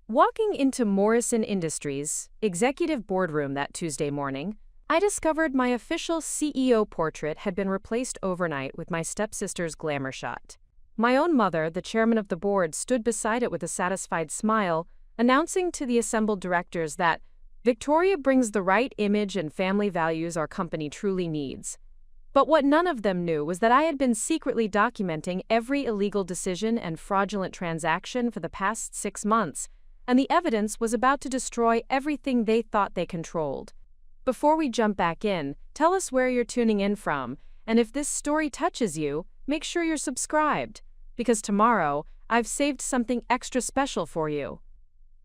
Walking into Morrison Industries' executive boardroom that Tuesday morning, I discovered my official CEO portrait had been replaced overnight with my stepsister's glamour shot. My own mother, the chairman of the board, stood beside it with a satisfied smile, announcing to the assembled directors that Victoria brings the right image and family values our company truly needs. But what none of them knew was that I had been secretly documenting every illegal decision and fraudulent transaction for the past 6 months, and the evidence was about to destroy everything they thought they controlled. Before we jump back in, tell us where you're tuning in from, and if this story touches you, make sure you're subscribed, because tomorrow, I've saved something extra special for you.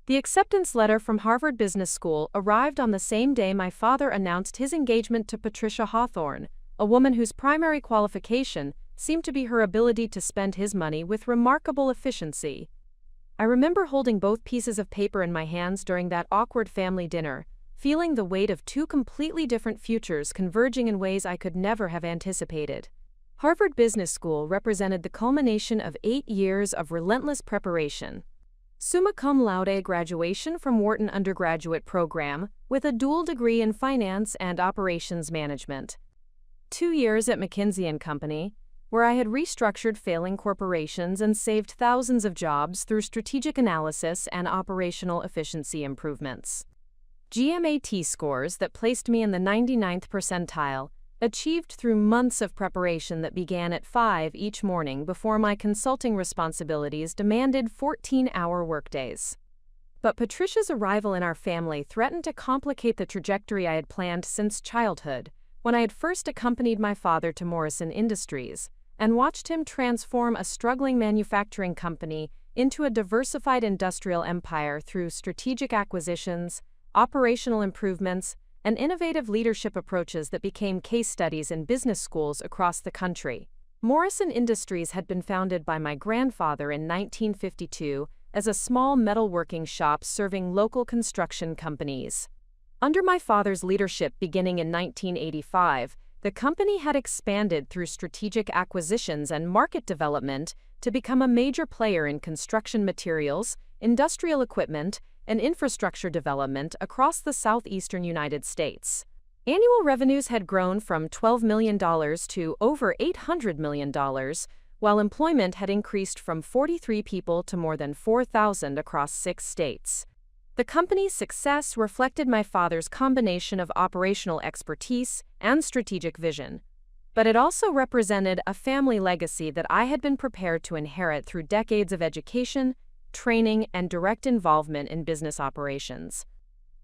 The acceptance letter from Harvard Business School arrived on the same day my father announced his engagement to Patricia Hawthorne, a woman whose primary qualification seemed to be her ability to spend his money with remarkable efficiency. I remember holding both pieces of paper in my hands during that awkward family dinner, feeling the weight of two completely different futures converging in ways I could never have anticipated. Harvard Business School represented the culmination of 8 years of relentless preparation. Summa cum laude graduation from Wharton undergraduate program with a dual degree in finance and operations management. 2 years at McKinsey & Company, where I had restructured failing corporations and saved thousands of jobs through strategic analysis and operational efficiency improvements. GMAT scores that placed me in the 99th percentile, achieved through months of preparation that began at 5 each morning before my consulting responsibilities demanded 14-hour workdays. But Patricia's arrival in our family threatened to complicate the trajectory I had planned since childhood, when I had first accompanied my father to Morrison Industries and watched him transform a struggling manufacturing company into a diversified industrial empire through strategic acquisitions, operational improvements, and innovative leadership approaches that became case studies in business schools across the country. Morrison Industries had been founded by my grandfather in 1952 as a small metalworking shop serving local construction companies. Under my father's leadership beginning in 1985, the company had expanded through strategic acquisitions and market development to become a major player in construction materials, industrial equipment, and infrastructure development across the southeastern United States. Annual revenues had grown from $12 million to over $800 million, while employment had increased from 43 people to more than 4,000 across 6 states. The company's success reflected my father's combination of operational expertise and strategic vision, but it also represented a family legacy that I had been prepared to inherit through decades of education, training, and direct involvement in business operations.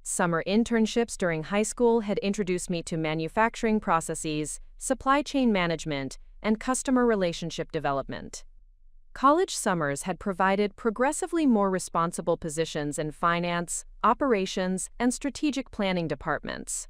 Summer internships during high school had introduced me to manufacturing processes, supply chain management, and customer relationship development. College summers had provided progressively more responsible positions in finance, operations, and strategic planning departments.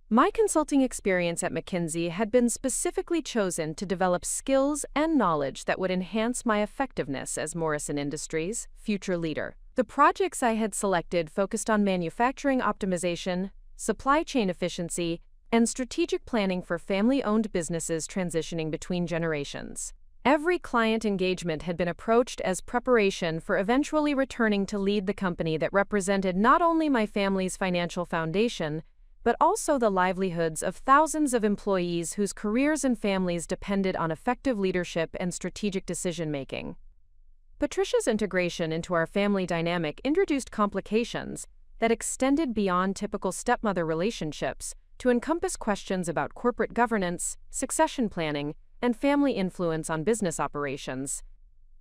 My consulting experience at McKinsey had been specifically chosen to develop skills and knowledge that would enhance my effectiveness as Morrison Industries' future leader. The projects I had selected focused on manufacturing optimization, supply chain efficiency, and strategic planning for family-owned businesses transitioning between generations. Every client engagement had been approached as preparation for eventually returning to lead the company that represented not only my family's financial foundation, but also the livelihoods of thousands of employees whose careers and families depended on effective leadership and strategic decision-making. Patricia's integration into our family dynamic introduced complications that extended beyond typical stepmother relationships to encompass questions about corporate governance, succession planning, and family influence on business operations.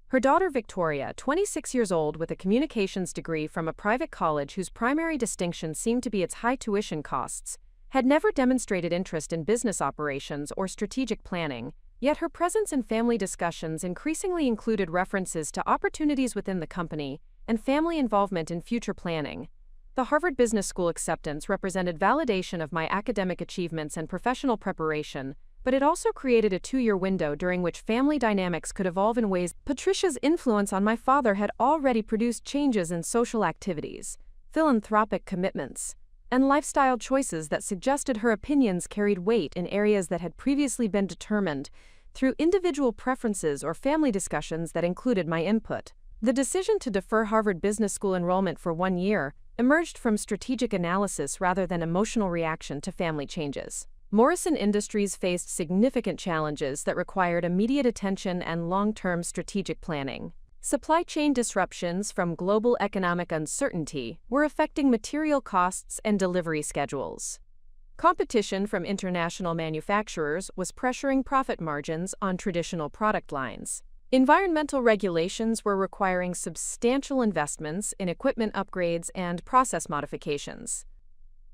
Her daughter Victoria, 26 years old with a communications degree from a private college whose primary distinction seemed to be its high tuition costs, had never demonstrated interest in business operations or strategic planning, yet her presence in family discussions increasingly included references to opportunities within the company and family involvement in future planning. The Harvard Business School acceptance represented validation of my academic achievements and professional preparation, but it also created a 2-year window during which family dynamics could evolve in ways. Patricia's influence on my father had already produced changes in social activities, philanthropic commitments, and lifestyle choices that suggested her opinions carried weight in areas that had previously been determined through individual preferences or family discussions that included my input. The decision to defer Harvard Business School enrollment for 1 year emerged from strategic analysis rather than emotional reaction to family changes. Morrison Industries faced significant challenges that required immediate attention and long-term strategic planning. Supply chain disruptions from global economic uncertainty were affecting material costs and delivery schedules. Competition from international manufacturers was pressuring profit margins on traditional product lines. Environmental regulations were requiring substantial investments in equipment upgrades and process modifications.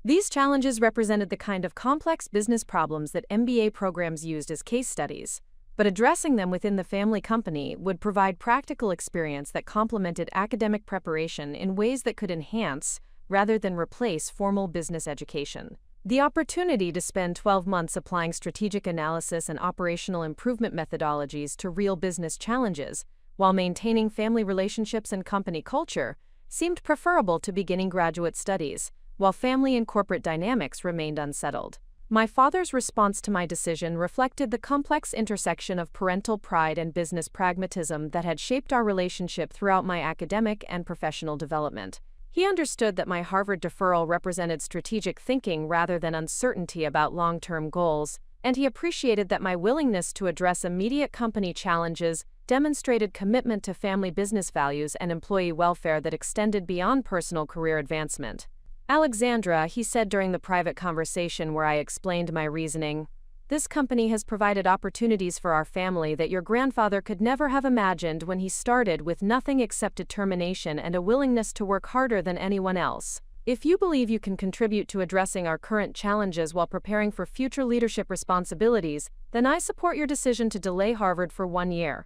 These challenges represented the kind of complex business problems that MBA programs used as case studies, but addressing them within the family company would provide practical experience that complemented academic preparation in ways that could enhance, rather than replace, formal business education. The opportunity to spend 12 months applying strategic analysis and operational improvement methodologies to real business challenges, while maintaining family relationships and company culture, seemed preferable to beginning graduate studies, while family and corporate dynamics remained unsettled. My father's response to my decision reflected the complex intersection of parental pride and business pragmatism that had shaped our relationship throughout my academic and professional development. He understood that my Harvard deferral represented strategic thinking rather than uncertainty about long-term goals, and he appreciated that my willingness to address immediate company challenges demonstrated commitment to family business values and employee welfare that extended beyond personal career advancement. "Alexandra," he said during the private conversation where I explained my reasoning, "this company has provided opportunities for our family that your grandfather could never have imagined when he started with nothing except determination and a willingness to work harder than anyone else. If you believe you can contribute to addressing our current challenges while preparing for future leadership responsibilities, then I support your decision to delay Harvard for 1 year."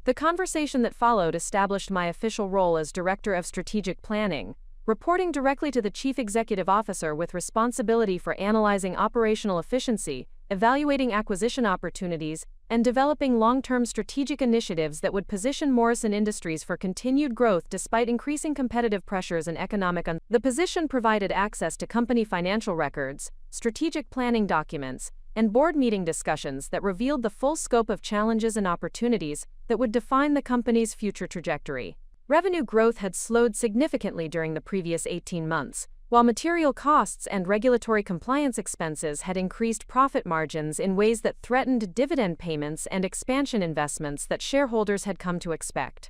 The conversation that followed established my official role as Director of Strategic Planning, reporting directly to the Chief Executive Officer with responsibility for analyzing operational efficiency, evaluating acquisition opportunities, and developing long-term strategic initiatives that would position Morrison Industries for continued growth despite increasing competitive pressures and economic uncertainty. The position provided access to company financial records, strategic planning documents, and board meeting discussions that revealed the full scope of challenges and opportunities that would define the company's future trajectory. Revenue growth had slowed significantly during the previous 18 months, while material costs and regulatory compliance expenses had increased profit margins in ways that threatened dividend payments and expansion investments that shareholders had come to expect.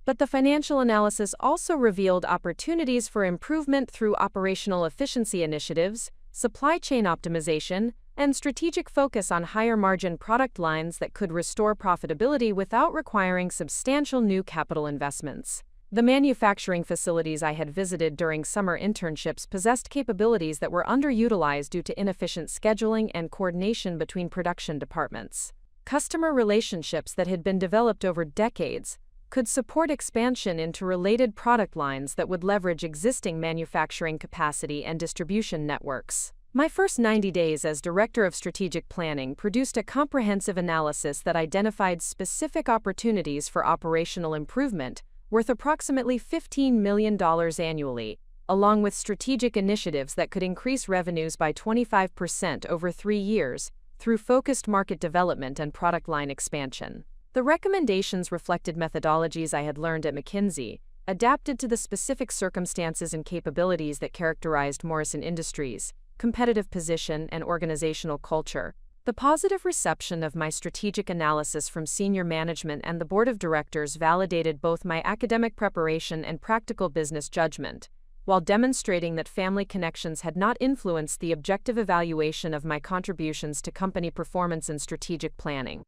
But the financial analysis also revealed opportunities for improvement through operational efficiency initiatives, supply chain optimization, and strategic focus on higher-margin product lines that could restore profitability without requiring substantial new capital investments. The manufacturing facilities I had visited during summer internships possessed capabilities that were underutilized due to inefficient scheduling and coordination between production departments. Customer relationships that had been developed over decades could support expansion into related product lines that would leverage existing manufacturing capacity and distribution networks. My first 90 days as Director of Strategic Planning produced a comprehensive analysis that identified specific opportunities for operational improvement worth approximately $15 million annually, along with strategic initiatives that could increase revenues by 25% over 3 years through focused market development and product line expansion. The recommendations reflected methodologies I had learned at McKinsey, adapted to the specific circumstances and capabilities that characterized Morrison Industries, competitive position, and organizational culture. The positive reception of my strategic analysis from senior management and the board of directors validated both my academic preparation and practical business judgment, while demonstrating that family connections had not influenced the objective evaluation of my contributions to company performance and strategic planning.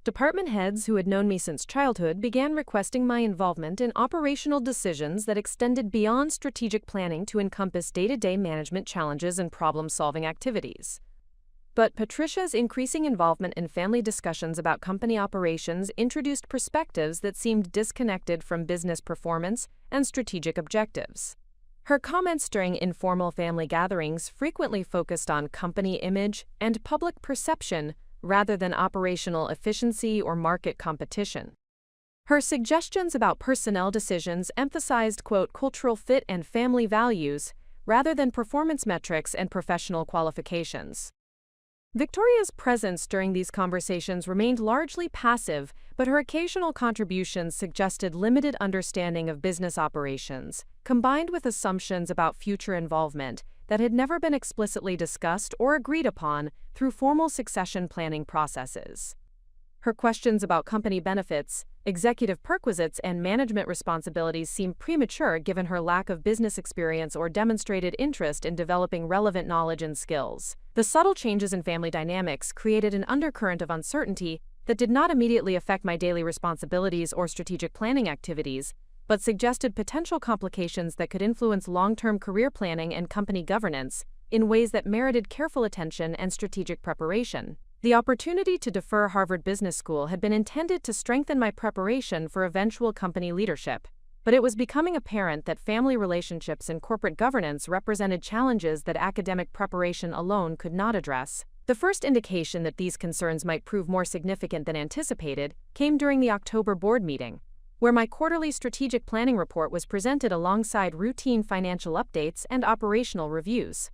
Department heads who had known me since childhood began requesting my involvement in operational decisions that extended beyond strategic planning to encompass day-to-day management challenges and problem-solving activities. But Patricia's increasing involvement in family discussions about company operations introduced perspectives that seemed disconnected from business performance and strategic objectives. Her comments during informal family gatherings frequently focused on company image and public perception rather than operational efficiency or market competition. Her suggestions about personnel decisions emphasized, quote, cultural fit and family values rather than performance metrics and professional qualifications. Victoria's presence during these conversations remained largely passive, but her occasional contributions suggested limited understanding of business operations, combined with assumptions about future involvement that had never been explicitly discussed or agreed upon through formal succession planning processes. Her questions about company benefits, executive perquisites, and management responsibilities seemed premature given her lack of business experience or demonstrated interest in developing relevant knowledge and skills. The subtle changes in family dynamics created an undercurrent of uncertainty that did not immediately affect my daily responsibilities or strategic planning activities, but suggested potential complications that could influence long-term career planning and company governance in ways that merited careful attention and strategic preparation. The opportunity to defer Harvard Business School had been intended to strengthen my preparation for eventual company leadership, but it was becoming apparent that family relationships and corporate governance represented challenges that academic preparation alone could not address. The first indication that these concerns might prove more significant than anticipated came during the October board meeting, where my quarterly strategic planning report was presented alongside routine financial updates and operational reviews.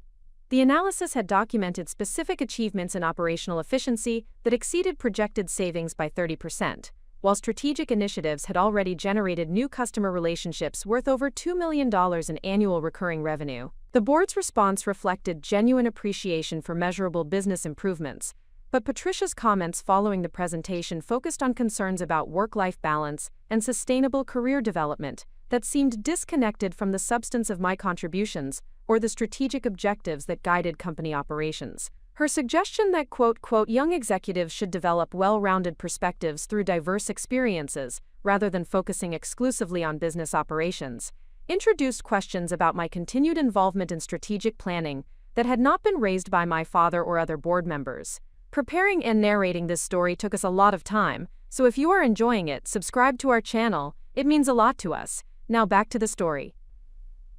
The analysis had documented specific achievements in operational efficiency that exceeded projected savings by 30%, while strategic initiatives had already generated new customer relationships worth over $2 million in annual recurring revenue. The board's response reflected genuine appreciation for measurable business improvements, but Patricia's comments following the presentation focused on concerns about work-life balance and sustainable career development that seemed disconnected from the substance of my contributions or the strategic objectives that guided company operations. Her suggestion that, quote, young executives should develop well-rounded perspectives through diverse experiences, rather than focusing exclusively on business operations, introduced questions about my continued involvement in strategic planning that had not been raised by my father or other board members. Preparing and narrating this story took us a lot of time, so if you are enjoying it, subscribe to our channel. It means a lot to us. Now back to the story.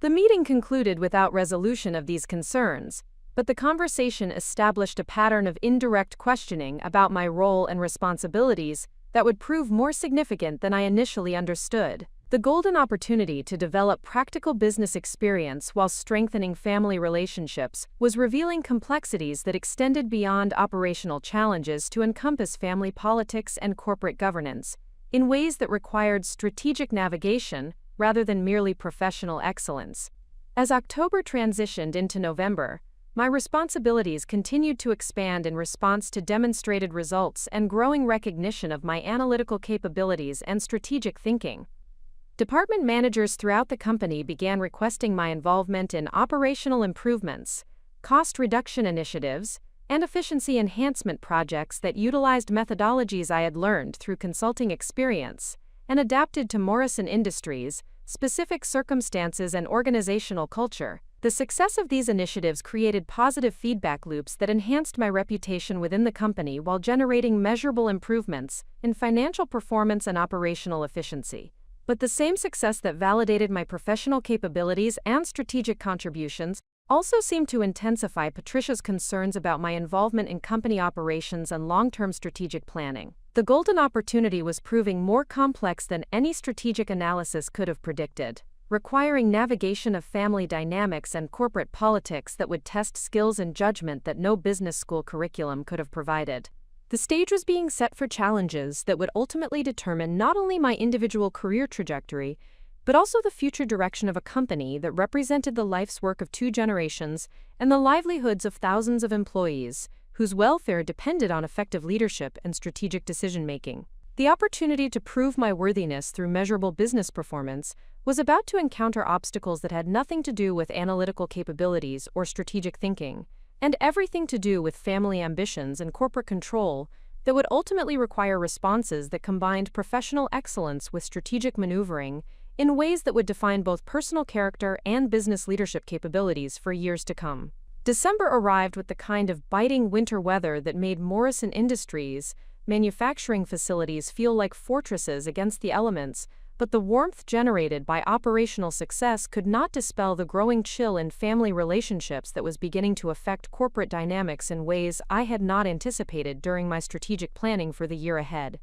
The meeting concluded without resolution of these concerns, but the conversation established a pattern of indirect questioning about my role and responsibilities that would prove more significant than I initially understood. The golden opportunity to develop practical business experience while strengthening family relationships was revealing complexities that extended beyond operational challenges to encompass family politics and corporate governance, in ways that required strategic navigation rather than merely professional excellence. As October transitioned into November, my responsibilities continued to expand in response to demonstrated results and growing recognition of my analytical capabilities and strategic thinking. Department managers throughout the company began requesting my involvement in operational improvements, cost reduction initiatives, and efficiency enhancement projects that utilized methodologies I had learned through consulting experience and adapted to Morrison Industries' specific circumstances and organizational culture. The success of these initiatives created positive feedback loops that enhanced my reputation within the company while generating measurable improvements in financial performance and operational efficiency. But the same success that validated my professional capabilities and strategic contributions also seemed to intensify Patricia's concerns about my involvement in company operations and long-term strategic planning. The golden opportunity was proving more complex than any strategic analysis could have predicted, requiring navigation of family dynamics and corporate politics that would test skills and judgment that no business school curriculum could have provided. The stage was being set for challenges that would ultimately determine not only my individual career trajectory, but also the future direction of a company that represented the life's work of 2 generations and the livelihoods of thousands of employees, whose welfare depended on effective leadership and strategic decision-making. The opportunity to prove my worthiness through measurable business performance was about to encounter obstacles that had nothing to do with analytical capabilities or strategic thinking, and everything to do with family ambitions and corporate control that would ultimately require responses that combined professional excellence with strategic maneuvering in ways that would define both personal character and business leadership capabilities for years to come. December arrived with the kind of biting winter weather that made Morrison Industries' manufacturing facilities feel like fortresses against the elements, but the warmth generated by operational success could not dispel the growing chill in family relationships that was beginning to affect corporate dynamics in ways I had not anticipated during my strategic planning for the year ahead.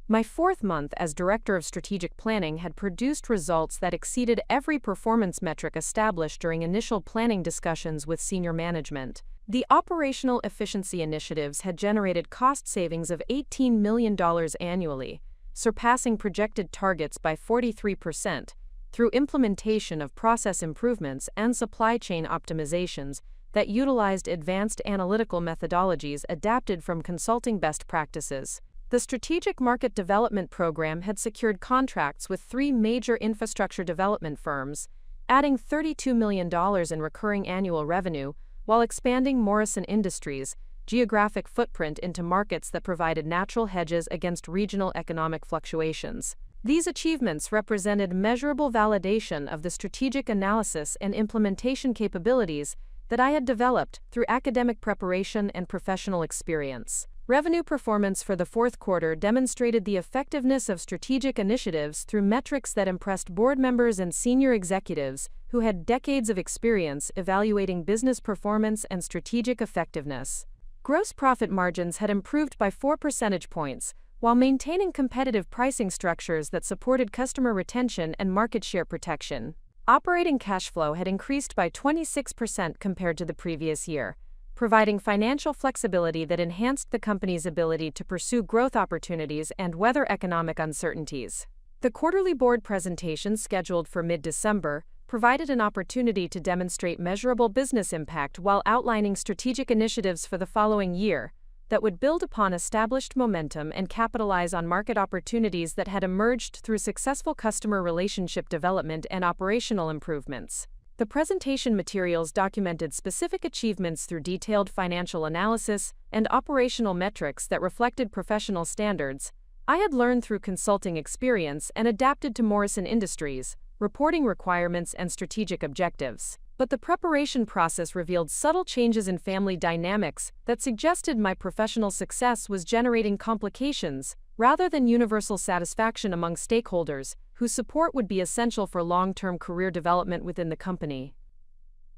My 4th month as Director of Strategic Planning had produced results that exceeded every performance metric established during initial planning discussions with senior management. The operational efficiency initiatives had generated cost savings of $18 million annually, surpassing projected targets by 43%, through implementation of process improvements and supply chain optimizations that utilized advanced analytical methodologies adapted from consulting best practices. The Strategic Market Development Program had secured contracts with 3 major infrastructure development firms, adding $32 million in recurring annual revenue, while expanding Morrison Industries' geographic footprint into markets that provided natural hedges against regional economic fluctuations. These achievements represented measurable validation of the strategic analysis and implementation capabilities that I had developed through academic preparation and professional experience. Revenue performance for the fourth quarter demonstrated the effectiveness of strategic initiatives through metrics that impressed board members and senior executives who had decades of experience evaluating business performance and strategic effectiveness. Gross profit margins had improved by 4 percentage points, while maintaining competitive pricing structures that supported customer retention and market share protection. Operating cash flow had increased by 26% compared to the previous year, providing financial flexibility that enhanced the company's ability to pursue growth opportunities and weather economic uncertainties. The quarterly board presentation scheduled for mid-December provided an opportunity to demonstrate measurable business impact while outlining strategic initiatives for the following year that would build upon established momentum and capitalize on market opportunities that had emerged through successful customer relationship development and operational improvements. The presentation materials documented specific achievements through detailed financial analysis and operational metrics that reflected professional standards I had learned through consulting experience and adapted to Morrison Industries' reporting requirements and strategic objectives. But the preparation process revealed subtle changes in family dynamics that suggested my professional success was generating complications rather than universal satisfaction among stakeholders whose support would be essential for long-term career development within the company.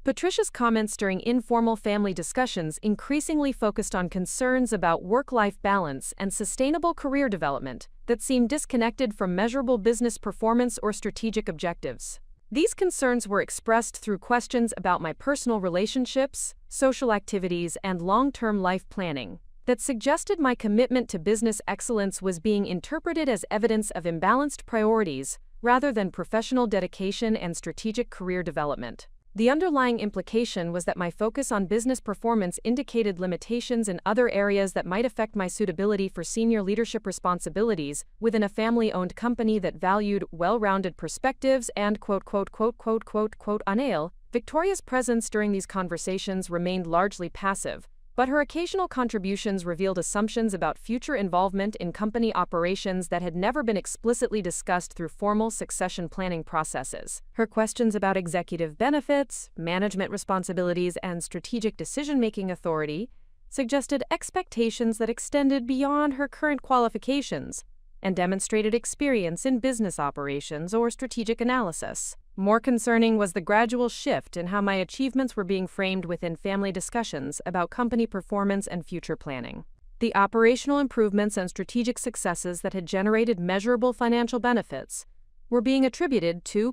Patricia's comments during informal family discussions increasingly focused on concerns about work-life balance and sustainable career development that seemed disconnected from measurable business performance or strategic objectives. These concerns were expressed through questions about my personal relationships, social activities, and long-term life planning that suggested my commitment to business excellence was being interpreted as evidence of imbalanced priorities rather than professional dedication and strategic career development. The underlying implication was that my focus on business performance indicated limitations in other areas that might affect my suitability for senior leadership responsibilities within a family-owned company that valued well-rounded perspectives and unale. Victoria's presence during these conversations remained largely passive, but her occasional contributions revealed assumptions about future involvement in company operations that had never been explicitly discussed through formal succession planning processes. Her questions about executive benefits, management responsibilities, and strategic decision-making authority suggested expectations that extended beyond her current qualifications and demonstrated experience in business operations or strategic analysis. More concerning was the gradual shift in how my achievements were being framed within family discussions about company performance and future planning. The operational improvements and strategic successes that had generated measurable financial benefits were being attributed to,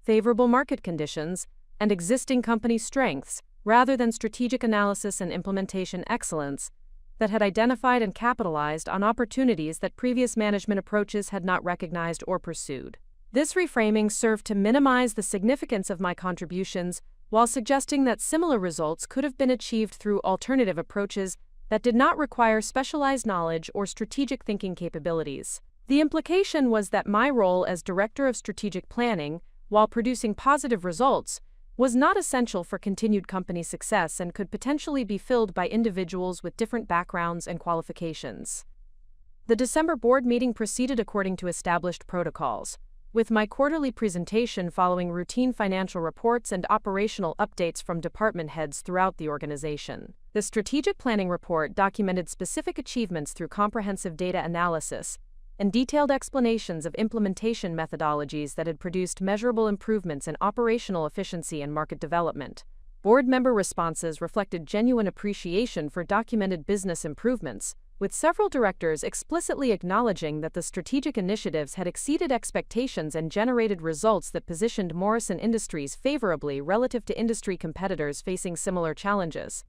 favorable market conditions and existing company strengths rather than strategic analysis and implementation excellence that had identified and capitalized on opportunities that previous management approaches had not recognized or pursued. This reframing served to minimize the significance of my contributions while suggesting that similar results could have been achieved through alternative approaches that did not require specialized knowledge or strategic thinking capabilities. The implication was that my role as Director of Strategic Planning, while producing positive results, was not essential for continued company success and could potentially be filled by individuals with different backgrounds and qualifications. The December board meeting proceeded according to established protocols, with my quarterly presentation following routine financial reports and operational updates from department heads throughout the organization. The strategic planning report documented specific achievements through comprehensive data analysis and detailed explanations of implementation methodologies that had produced measurable improvements in operational efficiency and market development. Board member responses reflected genuine appreciation for documented business improvements, with several directors explicitly acknowledging that the strategic initiatives had exceeded expectations and generated results that positioned Morrison Industries favorably relative to industry competitors facing similar challenges.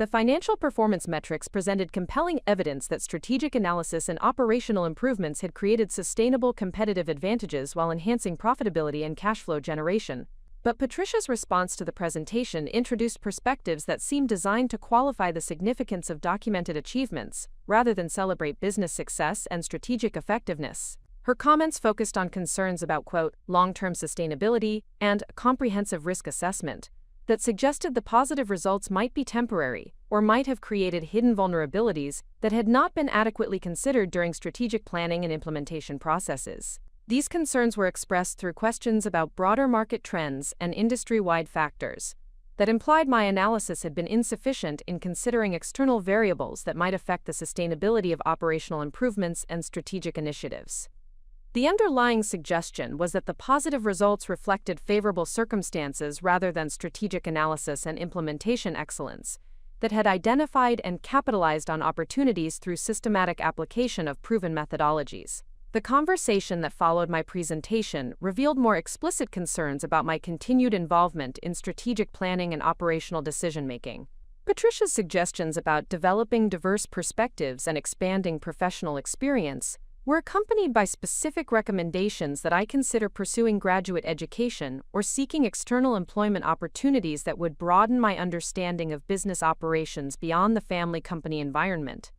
The financial performance metrics presented compelling evidence that strategic analysis and operational improvements had created sustainable competitive advantages while enhancing profitability and cash flow generation. But Patricia's response to the presentation introduced perspectives that seemed designed to qualify the significance of documented achievements, rather than celebrate business success and strategic effectiveness. Her comments focused on concerns about, quote, long-term sustainability and comprehensive risk assessment that suggested the positive results might be temporary or might have created hidden vulnerabilities that had not been adequately considered during strategic planning and implementation processes. These concerns were expressed through questions about broader market trends and industry-wide factors that implied my analysis had been insufficient in considering external variables that might affect the sustainability of operational improvements and strategic initiatives. The underlying suggestion was that the positive results reflected favorable circumstances rather than strategic analysis and implementation excellence that had identified and capitalized on opportunities through systematic application of proven methodologies. The conversation that followed my presentation revealed more explicit concerns about my continued involvement in strategic planning and operational decision-making. Patricia's suggestions about developing diverse perspectives and expanding professional experience were accompanied by specific recommendations that I consider pursuing graduate education or seeking external employment opportunities that would broaden my understanding of business operations beyond the family company environment.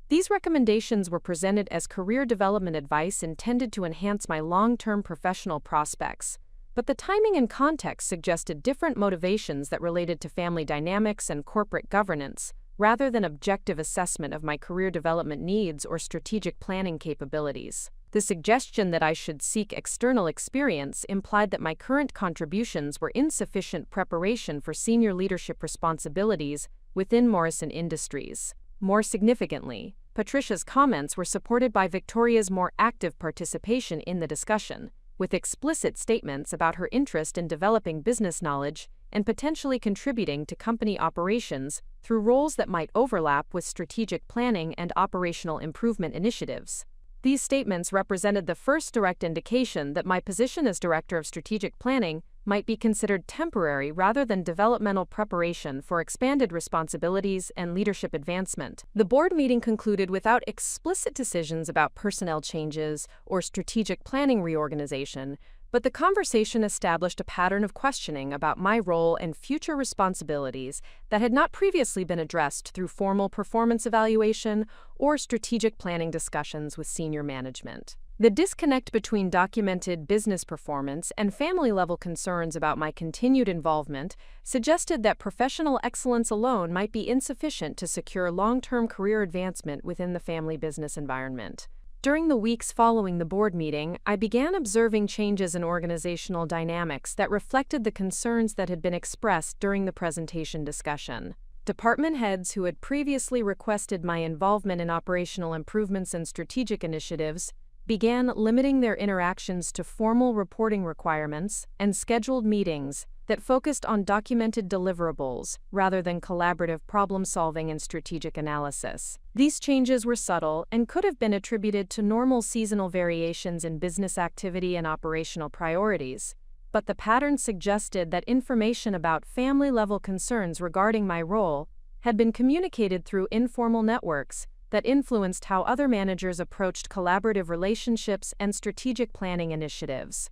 These recommendations were presented as career development advice intended to enhance my long-term professional prospects, but the timing and context suggested different motivations that related to family dynamics and corporate governance, rather than objective assessment of my career development needs or strategic planning capabilities. The suggestion that I should seek external experience implied that my current contributions were insufficient preparation for senior leadership responsibilities within Morrison Industries. More significantly, Patricia's comments were supported by Victoria's more active participation in the discussion, with explicit statements about her interest in developing business knowledge and potentially contributing to company operations through roles that might overlap with strategic planning and operational improvement initiatives. These statements represented the first direct indication that my position as Director of Strategic Planning might be considered temporary rather than developmental preparation for expanded responsibilities and leadership advancement. The board meeting concluded without explicit decisions about personnel changes or strategic planning reorganization, but the conversation established a pattern of questioning about my role and future responsibilities that had not previously been addressed through formal performance evaluation or strategic planning discussions with senior management. The disconnect between documented business performance and family-level concerns about my continued involvement suggested that professional excellence alone might be insufficient to secure long-term career advancement within the family business environment. During the weeks following the board meeting, I began observing changes in organizational dynamics that reflected the concerns that had been expressed during the presentation discussion. Department heads who had previously requested my involvement in operational improvements and strategic initiatives began limiting their interactions to formal reporting requirements and scheduled meetings that focused on documented deliverables rather than collaborative problem-solving and strategic analysis. These changes were subtle and could have been attributed to normal seasonal variations in business activity and operational priorities, but the pattern suggested that information about family-level concerns regarding my role had been communicated through informal networks that influenced how other managers approached collaborative relationships and strategic planning initiatives.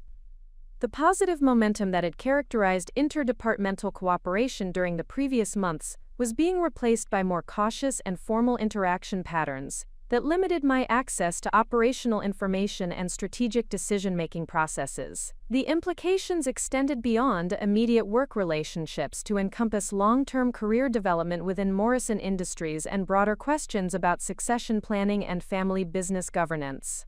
The positive momentum that had characterized interdepartmental cooperation during the previous months was being replaced by more cautious and formal interaction patterns that limited my access to operational information and strategic decision-making processes. The implications extended beyond immediate work relationships to encompass long-term career development within Morrison Industries and broader questions about succession planning and family business governance.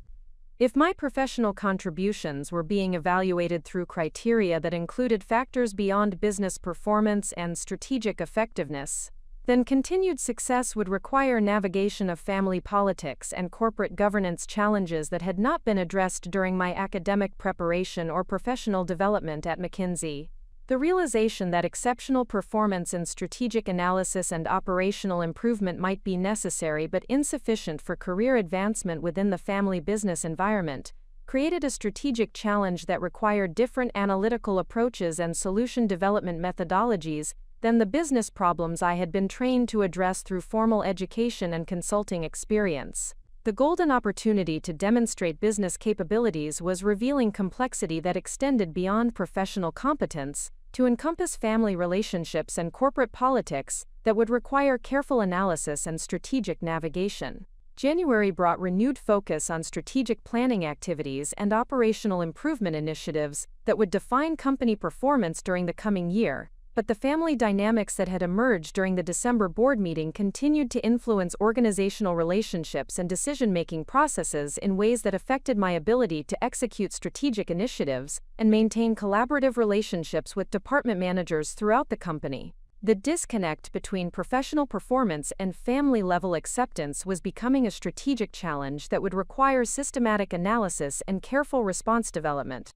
If my professional contributions were being evaluated through criteria that included factors beyond business performance and strategic effectiveness, then continued success would require navigation of family politics and corporate governance challenges that had not been addressed during my academic preparation or professional development at McKinsey. The realization that exceptional performance in strategic analysis and operational improvement might be necessary but insufficient for career advancement within the family business environment created a strategic challenge that required different analytical approaches and solution development methodologies than the business problems I had been trained to address through formal education and consulting experience. The golden opportunity to demonstrate business capabilities was revealing complexity that extended beyond professional competence to encompass family relationships and corporate politics that would require careful analysis and strategic navigation. January brought renewed focus on strategic planning activities and operational improvement initiatives that would define company performance during the coming year, but the family dynamics that had emerged during the December board meeting continued to influence organizational relationships and decision-making processes in ways that affected my ability to execute strategic initiatives and maintain collaborative relationships with department managers throughout the company. The disconnect between professional performance and family-level acceptance was becoming a strategic challenge that would require systematic analysis and careful response development.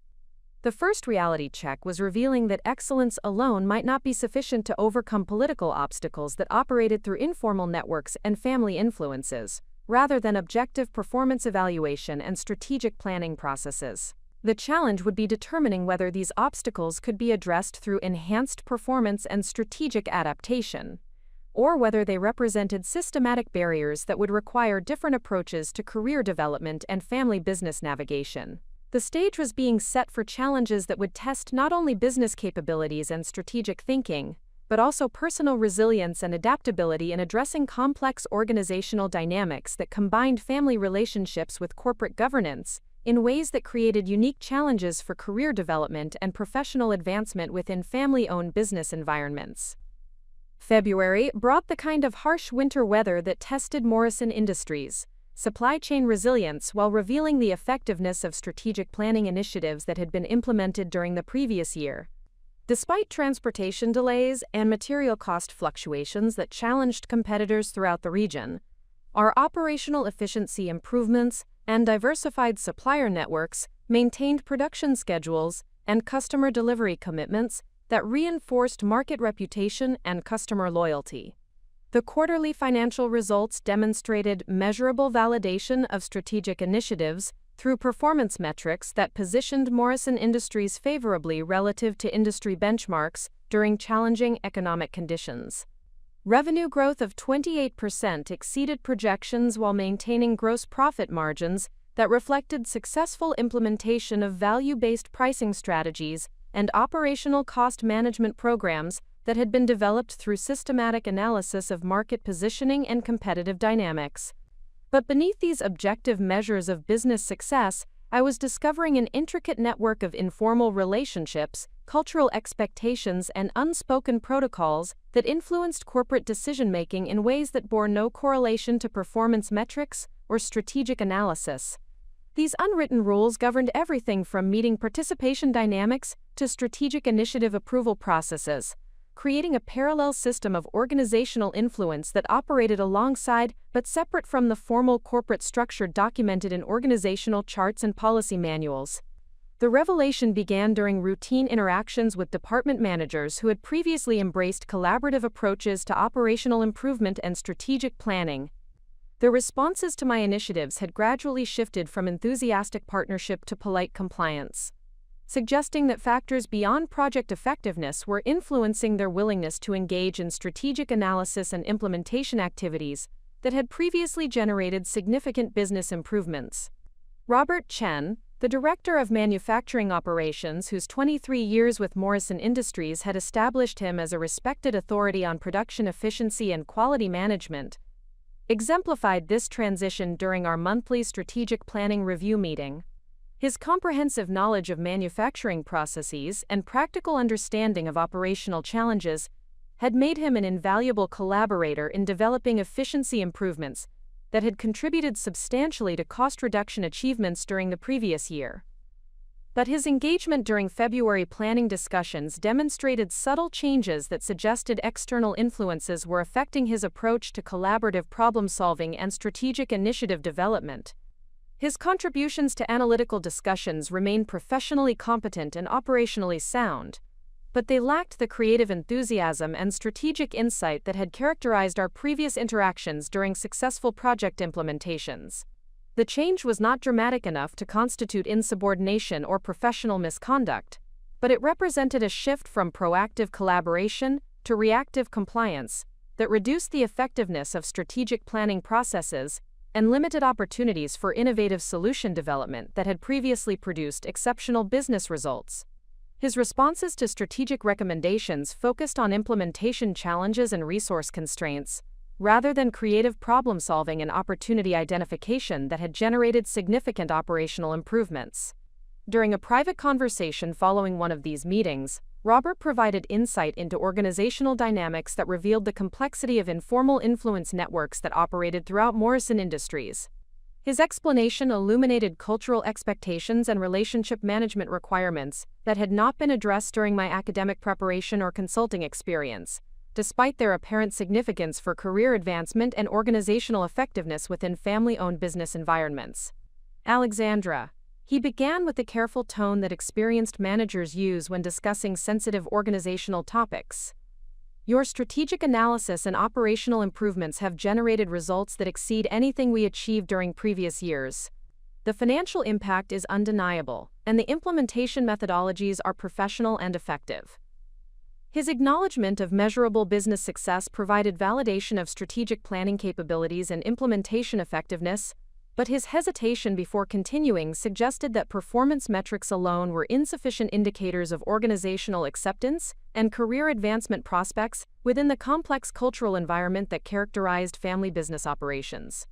The first reality check was revealing that excellence alone might not be sufficient to overcome political obstacles that operated through informal networks and family influences, rather than objective performance evaluation and strategic planning processes. The challenge would be determining whether these obstacles could be addressed through enhanced performance and strategic adaptation, or whether they represented systematic barriers that would require different approaches to career development and family business navigation. The stage was being set for challenges that would test not only business capabilities and strategic thinking, but also personal resilience and adaptability in addressing complex organizational dynamics that combined family relationships with corporate governance in ways that created unique challenges for career development and professional advancement within family-owned business environments. February brought the kind of harsh winter weather that tested Morrison Industries' supply chain resilience while revealing the effectiveness of strategic planning initiatives that had been implemented during the previous year. Despite transportation delays and material cost fluctuations that challenged competitors throughout the region, our operational efficiency improvements and diversified supplier networks maintained production schedules and customer delivery commitments that reinforced market reputation and customer loyalty. The quarterly financial results demonstrated measurable validation of strategic initiatives through performance metrics that positioned Morrison Industries favorably relative to industry benchmarks during challenging economic conditions. Revenue growth of 28% exceeded projections while maintaining gross profit margins that reflected successful implementation of value-based pricing strategies and operational cost management programs that had been developed through systematic analysis of market positioning and competitive dynamics. But beneath these objective measures of business success, I was discovering an intricate network of informal relationships, cultural expectations, and unspoken protocols that influenced corporate decision-making in ways that bore no correlation to performance metrics or strategic analysis. These unwritten rules governed everything from meeting participation dynamics to strategic initiative approval processes, creating a parallel system of organizational influence that operated alongside but separate from the formal corporate structure documented in organizational charts and policy manuals. The revelation began during routine interactions with department managers who had previously embraced collaborative approaches to operational improvement and strategic planning. Their responses to my initiatives had gradually shifted from enthusiastic partnership to polite compliance, suggesting that factors beyond project effectiveness were influencing their willingness to engage in strategic analysis and implementation activities that had previously generated significant business improvements. Robert Chen, the director of manufacturing operations whose 23 years with Morrison Industries had established him as a respected authority on production efficiency and quality management, exemplified this transition during our monthly strategic planning review meeting. His comprehensive knowledge of manufacturing processes and practical understanding of operational challenges had made him an invaluable collaborator in developing efficiency improvements that had contributed substantially to cost reduction achievements during the previous year. But his engagement during February planning discussions demonstrated subtle changes that suggested external influences were affecting his approach to collaborative problem-solving and strategic initiative development. His contributions to analytical discussions remained professionally competent and operationally sound, but they lacked the creative enthusiasm and strategic insight that had characterized our previous interactions during successful project implementations. The change was not dramatic enough to constitute insubordination or professional misconduct, but it represented a shift from proactive collaboration to reactive compliance that reduced the effectiveness of strategic planning processes and limited opportunities for innovative solution development that had previously produced exceptional business results. His responses to strategic recommendations focused on implementation challenges and resource constraints, rather than creative problem-solving and opportunity identification that had generated significant operational improvements. During a private conversation following one of these meetings, Robert provided insight into organizational dynamics that revealed the complexity of informal influence networks that operated throughout Morrison Industries. His explanation illuminated cultural expectations and relationship management requirements that had not been addressed during my academic preparation or consulting experience, despite their apparent significance for career advancement and organizational effectiveness within family-owned business environments. Alexandra. He began with the careful tone that experienced managers use when discussing sensitive organizational topics. Your strategic analysis and operational improvements have generated results that exceed anything we achieved during previous years. The financial impact is undeniable, and the implementation methodologies are professional and effective. His acknowledgement of measurable business success provided validation of strategic planning capabilities and implementation effectiveness, but his hesitation before continuing suggested that performance metrics alone were insufficient indicators of organizational acceptance and career advancement prospects within the complex cultural environment that characterized family business operations.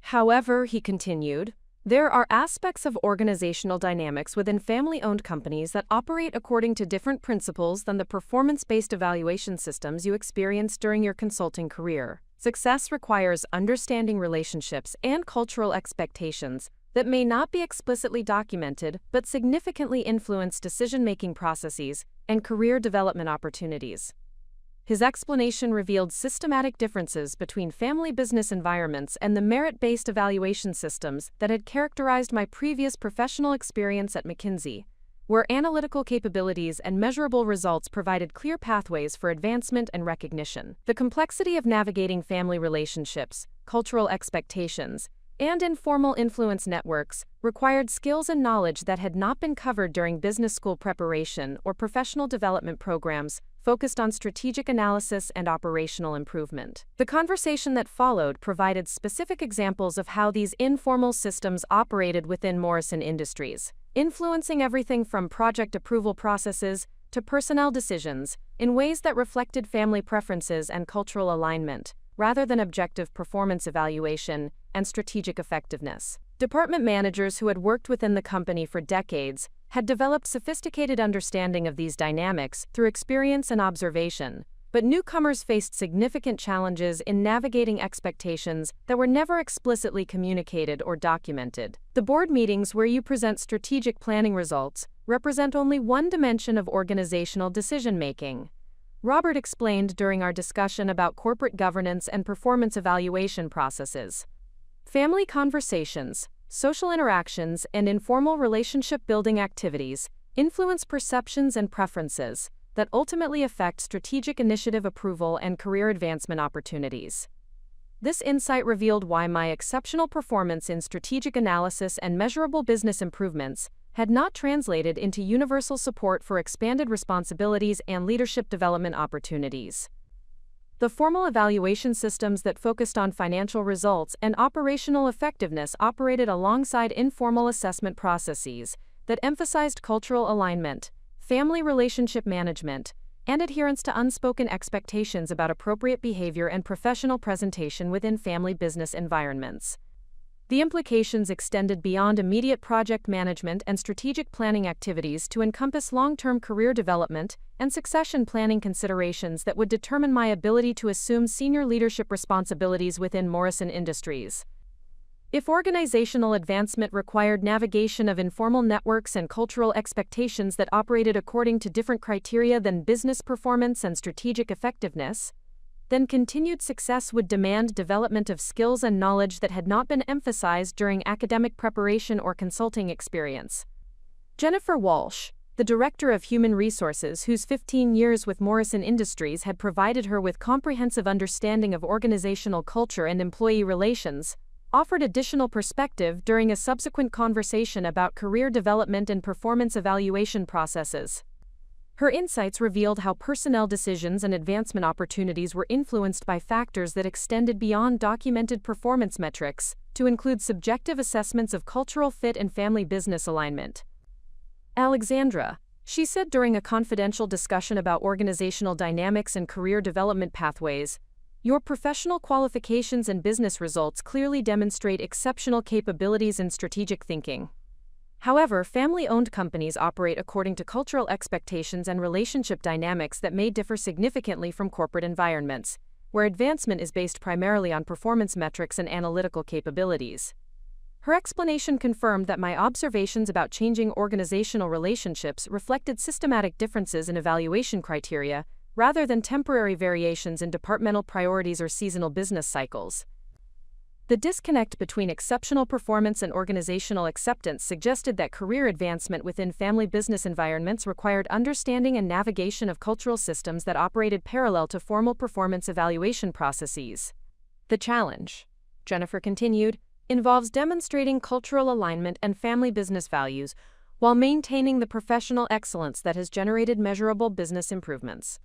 However, he continued, there are aspects of organizational dynamics within family-owned companies that operate according to different principles than the performance-based evaluation systems you experienced during your consulting career. Success requires understanding relationships and cultural expectations that may not be explicitly documented but significantly influence decision-making processes and career development opportunities. His explanation revealed systematic differences between family business environments and the merit-based evaluation systems that had characterized my previous professional experience at McKinsey, where analytical capabilities and measurable results provided clear pathways for advancement and recognition. The complexity of navigating family relationships, cultural expectations, and informal influence networks required skills and knowledge that had not been covered during business school preparation or professional development programs focused on strategic analysis and operational improvement. The conversation that followed provided specific examples of how these informal systems operated within Morrison Industries, influencing everything from project approval processes to personnel decisions in ways that reflected family preferences and cultural alignment, rather than objective performance evaluation and strategic effectiveness. Department managers who had worked within the company for decades had developed sophisticated understanding of these dynamics through experience and observation, but newcomers faced significant challenges in navigating expectations that were never explicitly communicated or documented. The board meetings where you present strategic planning results represent only one dimension of organizational decision-making. Robert explained during our discussion about corporate governance and performance evaluation processes. Family conversations, social interactions, and informal relationship-building activities influence perceptions and preferences that ultimately affect strategic initiative approval and career advancement opportunities. This insight revealed why my exceptional performance in strategic analysis and measurable business improvements had not translated into universal support for expanded responsibilities and leadership development opportunities. The formal evaluation systems that focused on financial results and operational effectiveness operated alongside informal assessment processes that emphasized cultural alignment, family relationship management, and adherence to unspoken expectations about appropriate behavior and professional presentation within family business environments. The implications extended beyond immediate project management and strategic planning activities to encompass long-term career development and succession planning considerations that would determine my ability to assume senior leadership responsibilities within Morrison Industries. If organizational advancement required navigation of informal networks and cultural expectations that operated according to different criteria than business performance and strategic effectiveness, then continued success would demand development of skills and knowledge that had not been emphasized during academic preparation or consulting experience. Jennifer Walsh, the Director of Human Resources whose 15 years with Morrison Industries had provided her with comprehensive understanding of organizational culture and employee relations, offered additional perspective during a subsequent conversation about career development and performance evaluation processes. Her insights revealed how personnel decisions and advancement opportunities were influenced by factors that extended beyond documented performance metrics to include subjective assessments of cultural fit and family business alignment. Alexandra, she said during a confidential discussion about organizational dynamics and career development pathways, your professional qualifications and business results clearly demonstrate exceptional capabilities in strategic thinking. However, family-owned companies operate according to cultural expectations and relationship dynamics that may differ significantly from corporate environments, where advancement is based primarily on performance metrics and analytical capabilities. Her explanation confirmed that my observations about changing organizational relationships reflected systematic differences in evaluation criteria rather than temporary variations in departmental priorities or seasonal business cycles. The disconnect between exceptional performance and organizational acceptance suggested that career advancement within family business environments required understanding and navigation of cultural systems that operated parallel to formal performance evaluation processes. The challenge, Jennifer continued, involves demonstrating cultural alignment and family business values while maintaining the professional excellence that has generated measurable business improvements.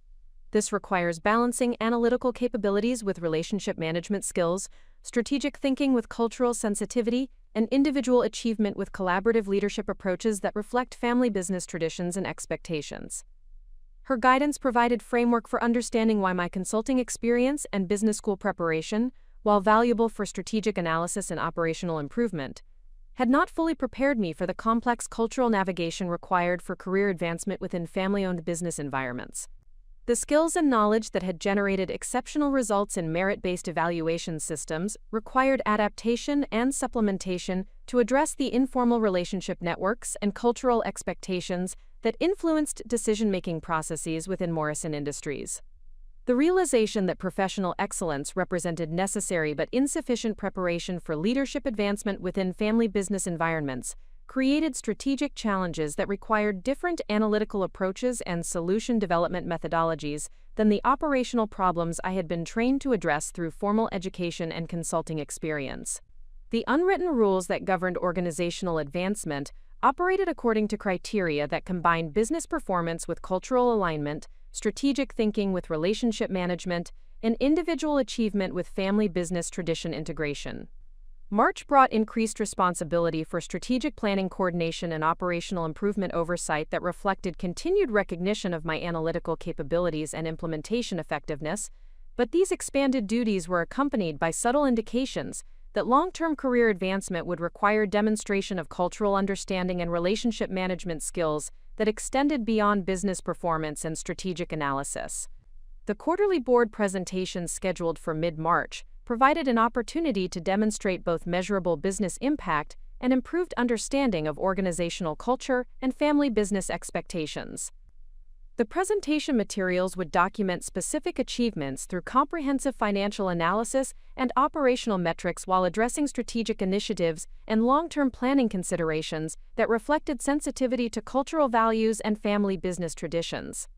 This requires balancing analytical capabilities with relationship management skills, strategic thinking with cultural sensitivity, and individual achievement with collaborative leadership approaches that reflect family business traditions and expectations. Her guidance provided framework for understanding why my consulting experience and business school preparation, while valuable for strategic analysis and operational improvement, had not fully prepared me for the complex cultural navigation required for career advancement within family-owned business environments. The skills and knowledge that had generated exceptional results in merit-based evaluation systems required adaptation and supplementation to address the informal relationship networks and cultural expectations that influenced decision-making processes within Morrison Industries. The realization that professional excellence represented necessary but insufficient preparation for leadership advancement within family business environments created strategic challenges that required different analytical approaches and solution development methodologies than the operational problems I had been trained to address through formal education and consulting experience. The unwritten rules that governed organizational advancement operated according to criteria that combined business performance with cultural alignment, strategic thinking with relationship management, and individual achievement with family business tradition integration. March brought increased responsibility for strategic planning coordination and operational improvement oversight that reflected continued recognition of my analytical capabilities and implementation effectiveness, but these expanded duties were accompanied by subtle indications that long-term career advancement would require demonstration of cultural understanding and relationship management skills that extended beyond business performance and strategic analysis. The quarterly board presentation scheduled for mid-March provided an opportunity to demonstrate both measurable business impact and improved understanding of organizational culture and family business expectations. The presentation materials would document specific achievements through comprehensive financial analysis and operational metrics while addressing strategic initiatives and long-term planning considerations that reflected sensitivity to cultural values and family business traditions.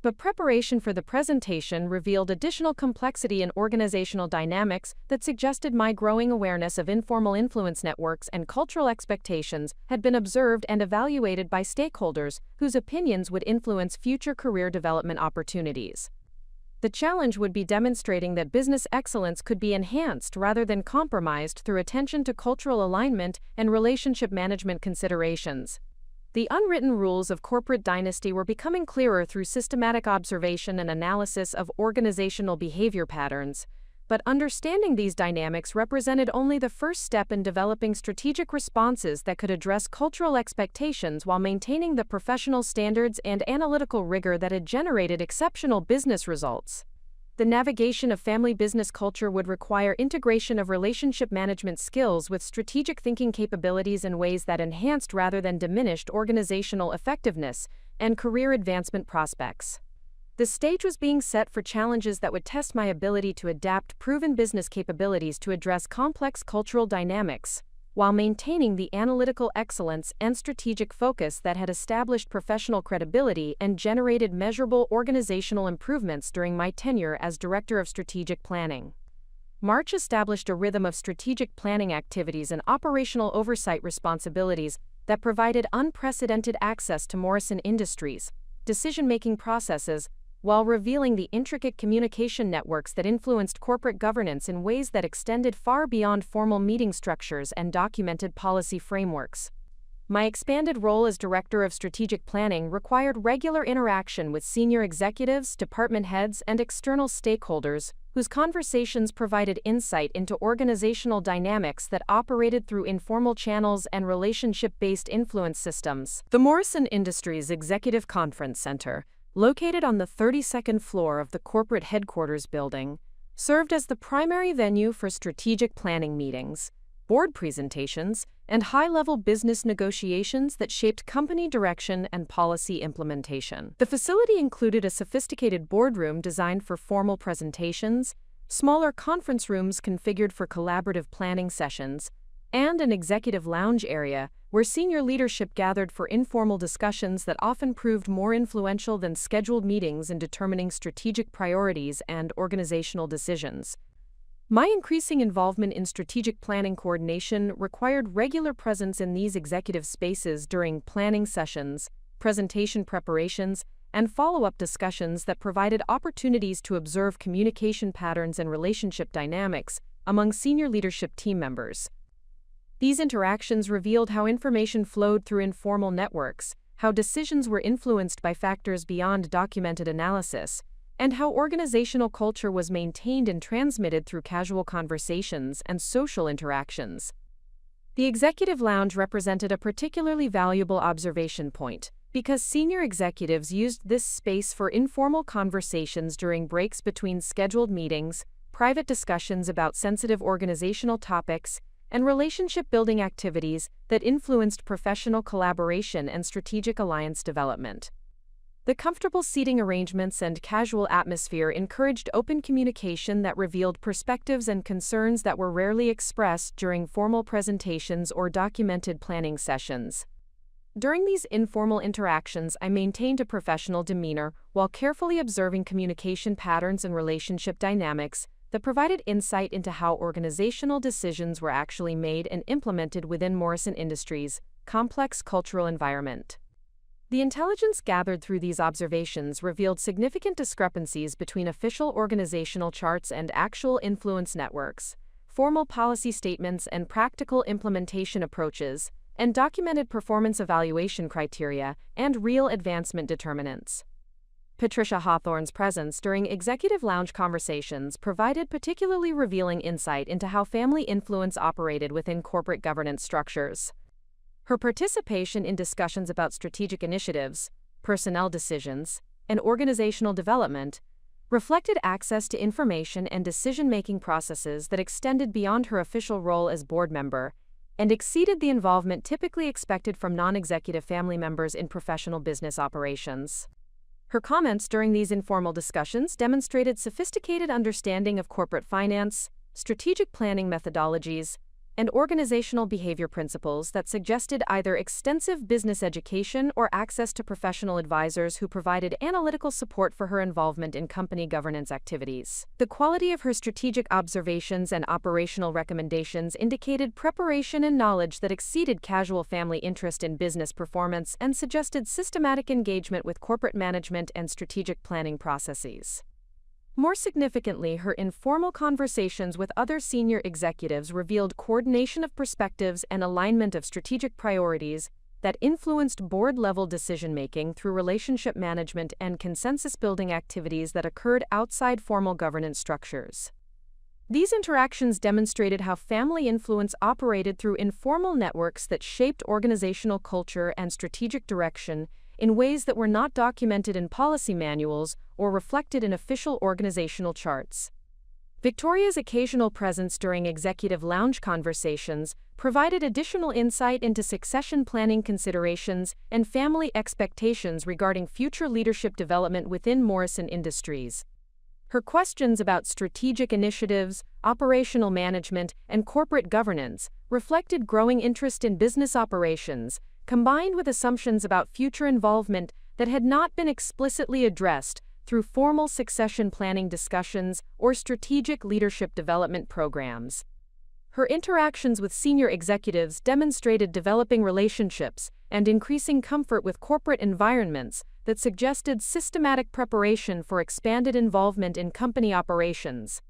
But preparation for the presentation revealed additional complexity in organizational dynamics that suggested my growing awareness of informal influence networks and cultural expectations had been observed and evaluated by stakeholders whose opinions would influence future career development opportunities. The challenge would be demonstrating that business excellence could be enhanced rather than compromised through attention to cultural alignment and relationship management considerations. The unwritten rules of corporate dynasty were becoming clearer through systematic observation and analysis of organizational behavior patterns, but understanding these dynamics represented only the first step in developing strategic responses that could address cultural expectations while maintaining the professional standards and analytical rigor that had generated exceptional business results. The navigation of family business culture would require integration of relationship management skills with strategic thinking capabilities in ways that enhanced rather than diminished organizational effectiveness and career advancement prospects. The stage was being set for challenges that would test my ability to adapt proven business capabilities to address complex cultural dynamics, while maintaining the analytical excellence and strategic focus that had established professional credibility and generated measurable organizational improvements during my tenure as Director of Strategic Planning. March established a rhythm of strategic planning activities and operational oversight responsibilities that provided unprecedented access to Morrison Industries, decision-making processes, while revealing the intricate communication networks that influenced corporate governance in ways that extended far beyond formal meeting structures and documented policy frameworks. My expanded role as Director of Strategic Planning required regular interaction with senior executives, department heads, and external stakeholders, whose conversations provided insight into organizational dynamics that operated through informal channels and relationship-based influence systems. The Morrison Industries Executive Conference Center, located on the 32nd floor of the corporate headquarters building, served as the primary venue for strategic planning meetings, board presentations, and high-level business negotiations that shaped company direction and policy implementation. The facility included a sophisticated boardroom designed for formal presentations, smaller conference rooms configured for collaborative planning sessions, and an executive lounge area where senior leadership gathered for informal discussions that often proved more influential than scheduled meetings in determining strategic priorities and organizational decisions. My increasing involvement in strategic planning coordination required regular presence in these executive spaces during planning sessions, presentation preparations, and follow-up discussions that provided opportunities to observe communication patterns and relationship dynamics among senior leadership team members. These interactions revealed how information flowed through informal networks, how decisions were influenced by factors beyond documented analysis, and how organizational culture was maintained and transmitted through casual conversations and social interactions. The executive lounge represented a particularly valuable observation point, because senior executives used this space for informal conversations during breaks between scheduled meetings, private discussions about sensitive organizational topics, and relationship-building activities that influenced professional collaboration and strategic alliance development. The comfortable seating arrangements and casual atmosphere encouraged open communication that revealed perspectives and concerns that were rarely expressed during formal presentations or documented planning sessions. During these informal interactions, I maintained a professional demeanor while carefully observing communication patterns and relationship dynamics that provided insight into how organizational decisions were actually made and implemented within Morrison Industries' complex cultural environment. The intelligence gathered through these observations revealed significant discrepancies between official organizational charts and actual influence networks, formal policy statements and practical implementation approaches, and documented performance evaluation criteria and real advancement determinants. Patricia Hawthorne's presence during executive lounge conversations provided particularly revealing insight into how family influence operated within corporate governance structures. Her participation in discussions about strategic initiatives, personnel decisions, and organizational development reflected access to information and decision-making processes that extended beyond her official role as board member and exceeded the involvement typically expected from non-executive family members in professional business operations. Her comments during these informal discussions demonstrated sophisticated understanding of corporate finance, strategic planning methodologies, and organizational behavior principles that suggested either extensive business education or access to professional advisors who provided analytical support for her involvement in company governance activities. The quality of her strategic observations and operational recommendations indicated preparation and knowledge that exceeded casual family interest in business performance and suggested systematic engagement with corporate management and strategic planning processes. More significantly, her informal conversations with other senior executives revealed coordination of perspectives and alignment of strategic priorities that influenced board-level decision-making through relationship management and consensus-building activities that occurred outside formal governance structures. These interactions demonstrated how family influence operated through informal networks that shaped organizational culture and strategic direction in ways that were not documented in policy manuals or reflected in official organizational charts. Victoria's occasional presence during executive lounge conversations provided additional insight into succession planning considerations and family expectations regarding future leadership development within Morrison Industries. Her questions about strategic initiatives, operational management, and corporate governance reflected growing interest in business operations, combined with assumptions about future involvement that had not been explicitly addressed through formal succession planning discussions or strategic leadership development programs. Her interactions with senior executives demonstrated developing relationships and increasing comfort with corporate environments that suggested systematic preparation for expanded involvement in company operations.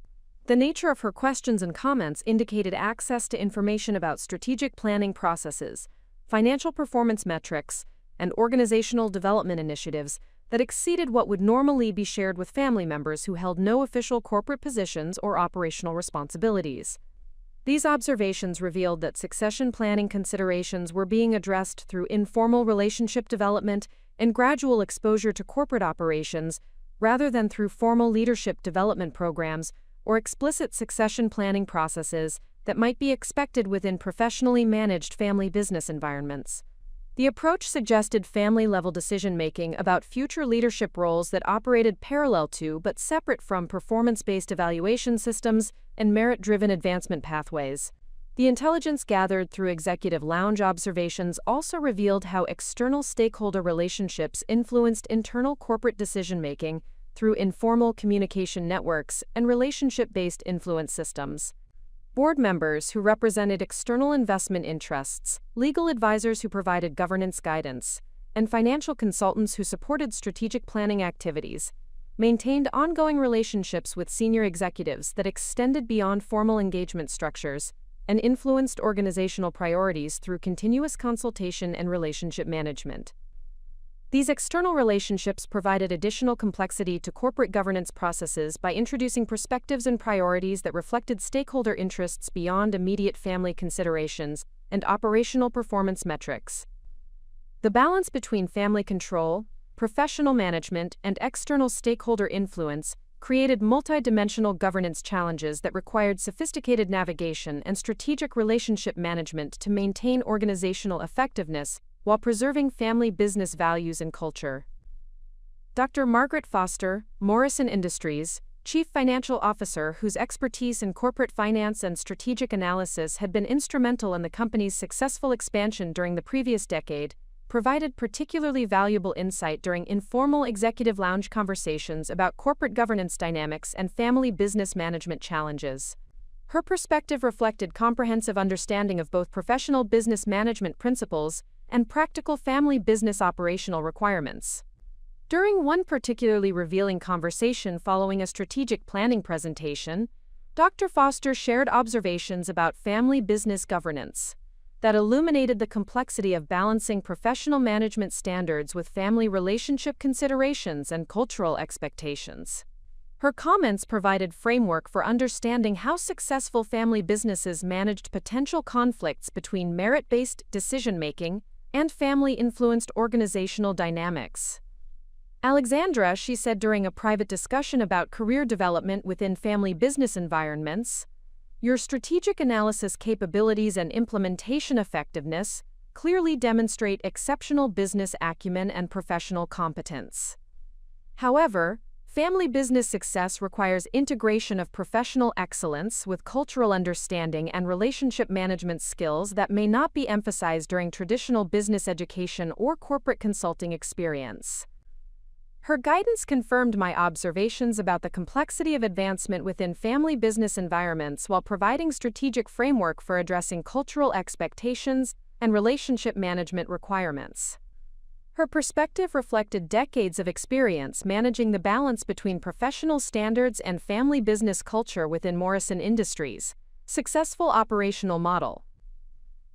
The nature of her questions and comments indicated access to information about strategic planning processes, financial performance metrics, and organizational development initiatives that exceeded what would normally be shared with family members who held no official corporate positions or operational responsibilities. These observations revealed that succession planning considerations were being addressed through informal relationship development and gradual exposure to corporate operations, rather than through formal leadership development programs or explicit succession planning processes that might be expected within professionally managed family business environments. The approach suggested family-level decision-making about future leadership roles that operated parallel to but separate from performance-based evaluation systems and merit-driven advancement pathways. The intelligence gathered through executive lounge observations also revealed how external stakeholder relationships influenced internal corporate decision-making through informal communication networks and relationship-based influence systems. Board members who represented external investment interests, legal advisors who provided governance guidance, and financial consultants who supported strategic planning activities maintained ongoing relationships with senior executives that extended beyond formal engagement structures and influenced organizational priorities through continuous consultation and relationship management. These external relationships provided additional complexity to corporate governance processes by introducing perspectives and priorities that reflected stakeholder interests beyond immediate family considerations and operational performance metrics. The balance between family control, professional management, and external stakeholder influence created multidimensional governance challenges that required sophisticated navigation and strategic relationship management to maintain organizational effectiveness while preserving family business values and culture. Dr. Margaret Foster, Morrison Industries, Chief Financial Officer whose expertise in corporate finance and strategic analysis had been instrumental in the company's successful expansion during the previous decade, provided particularly valuable insight during informal executive lounge conversations about corporate governance dynamics and family business management challenges. Her perspective reflected comprehensive understanding of both professional business management principles and practical family business operational requirements. During one particularly revealing conversation following a strategic planning presentation, Dr. Foster shared observations about family business governance that illuminated the complexity of balancing professional management standards with family relationship considerations and cultural expectations. Her comments provided framework for understanding how successful family businesses managed potential conflicts between merit-based decision-making and family-influenced organizational dynamics. Alexandra, she said during a private discussion about career development within family business environments, your strategic analysis capabilities and implementation effectiveness clearly demonstrate exceptional business acumen and professional competence. However, family business success requires integration of professional excellence with cultural understanding and relationship management skills that may not be emphasized during traditional business education or corporate consulting experience. Her guidance confirmed my observations about the complexity of advancement within family business environments while providing strategic framework for addressing cultural expectations and relationship management requirements. Her perspective reflected decades of experience managing the balance between professional standards and family business culture within Morrison Industries' successful operational model.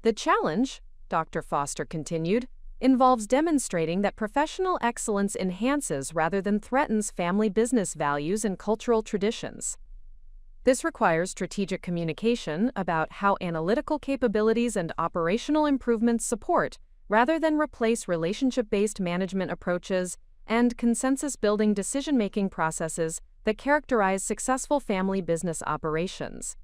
The challenge, Dr. Foster continued, involves demonstrating that professional excellence enhances rather than threatens family business values and cultural traditions. This requires strategic communication about how analytical capabilities and operational improvements support rather than replace relationship-based management approaches and consensus-building decision-making processes that characterize successful family business operations.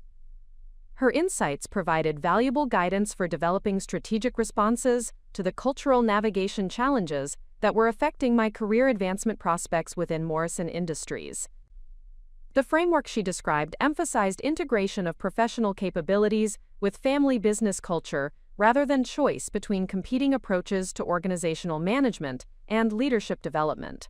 Her insights provided valuable guidance for developing strategic responses to the cultural navigation challenges that were affecting my career advancement prospects within Morrison Industries. The framework she described emphasized integration of professional capabilities with family business culture rather than choice between competing approaches to organizational management and leadership development.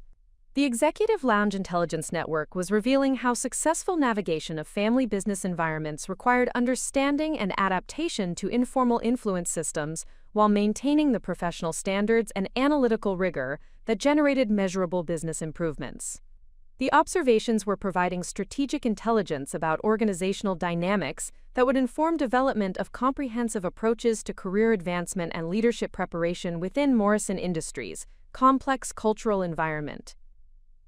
The Executive Lounge Intelligence Network was revealing how successful navigation of family business environments required understanding and adaptation to informal influence systems while maintaining the professional standards and analytical rigor that generated measurable business improvements. The observations were providing strategic intelligence about organizational dynamics that would inform development of comprehensive approaches to career advancement and leadership preparation within Morrison Industries' complex cultural environment.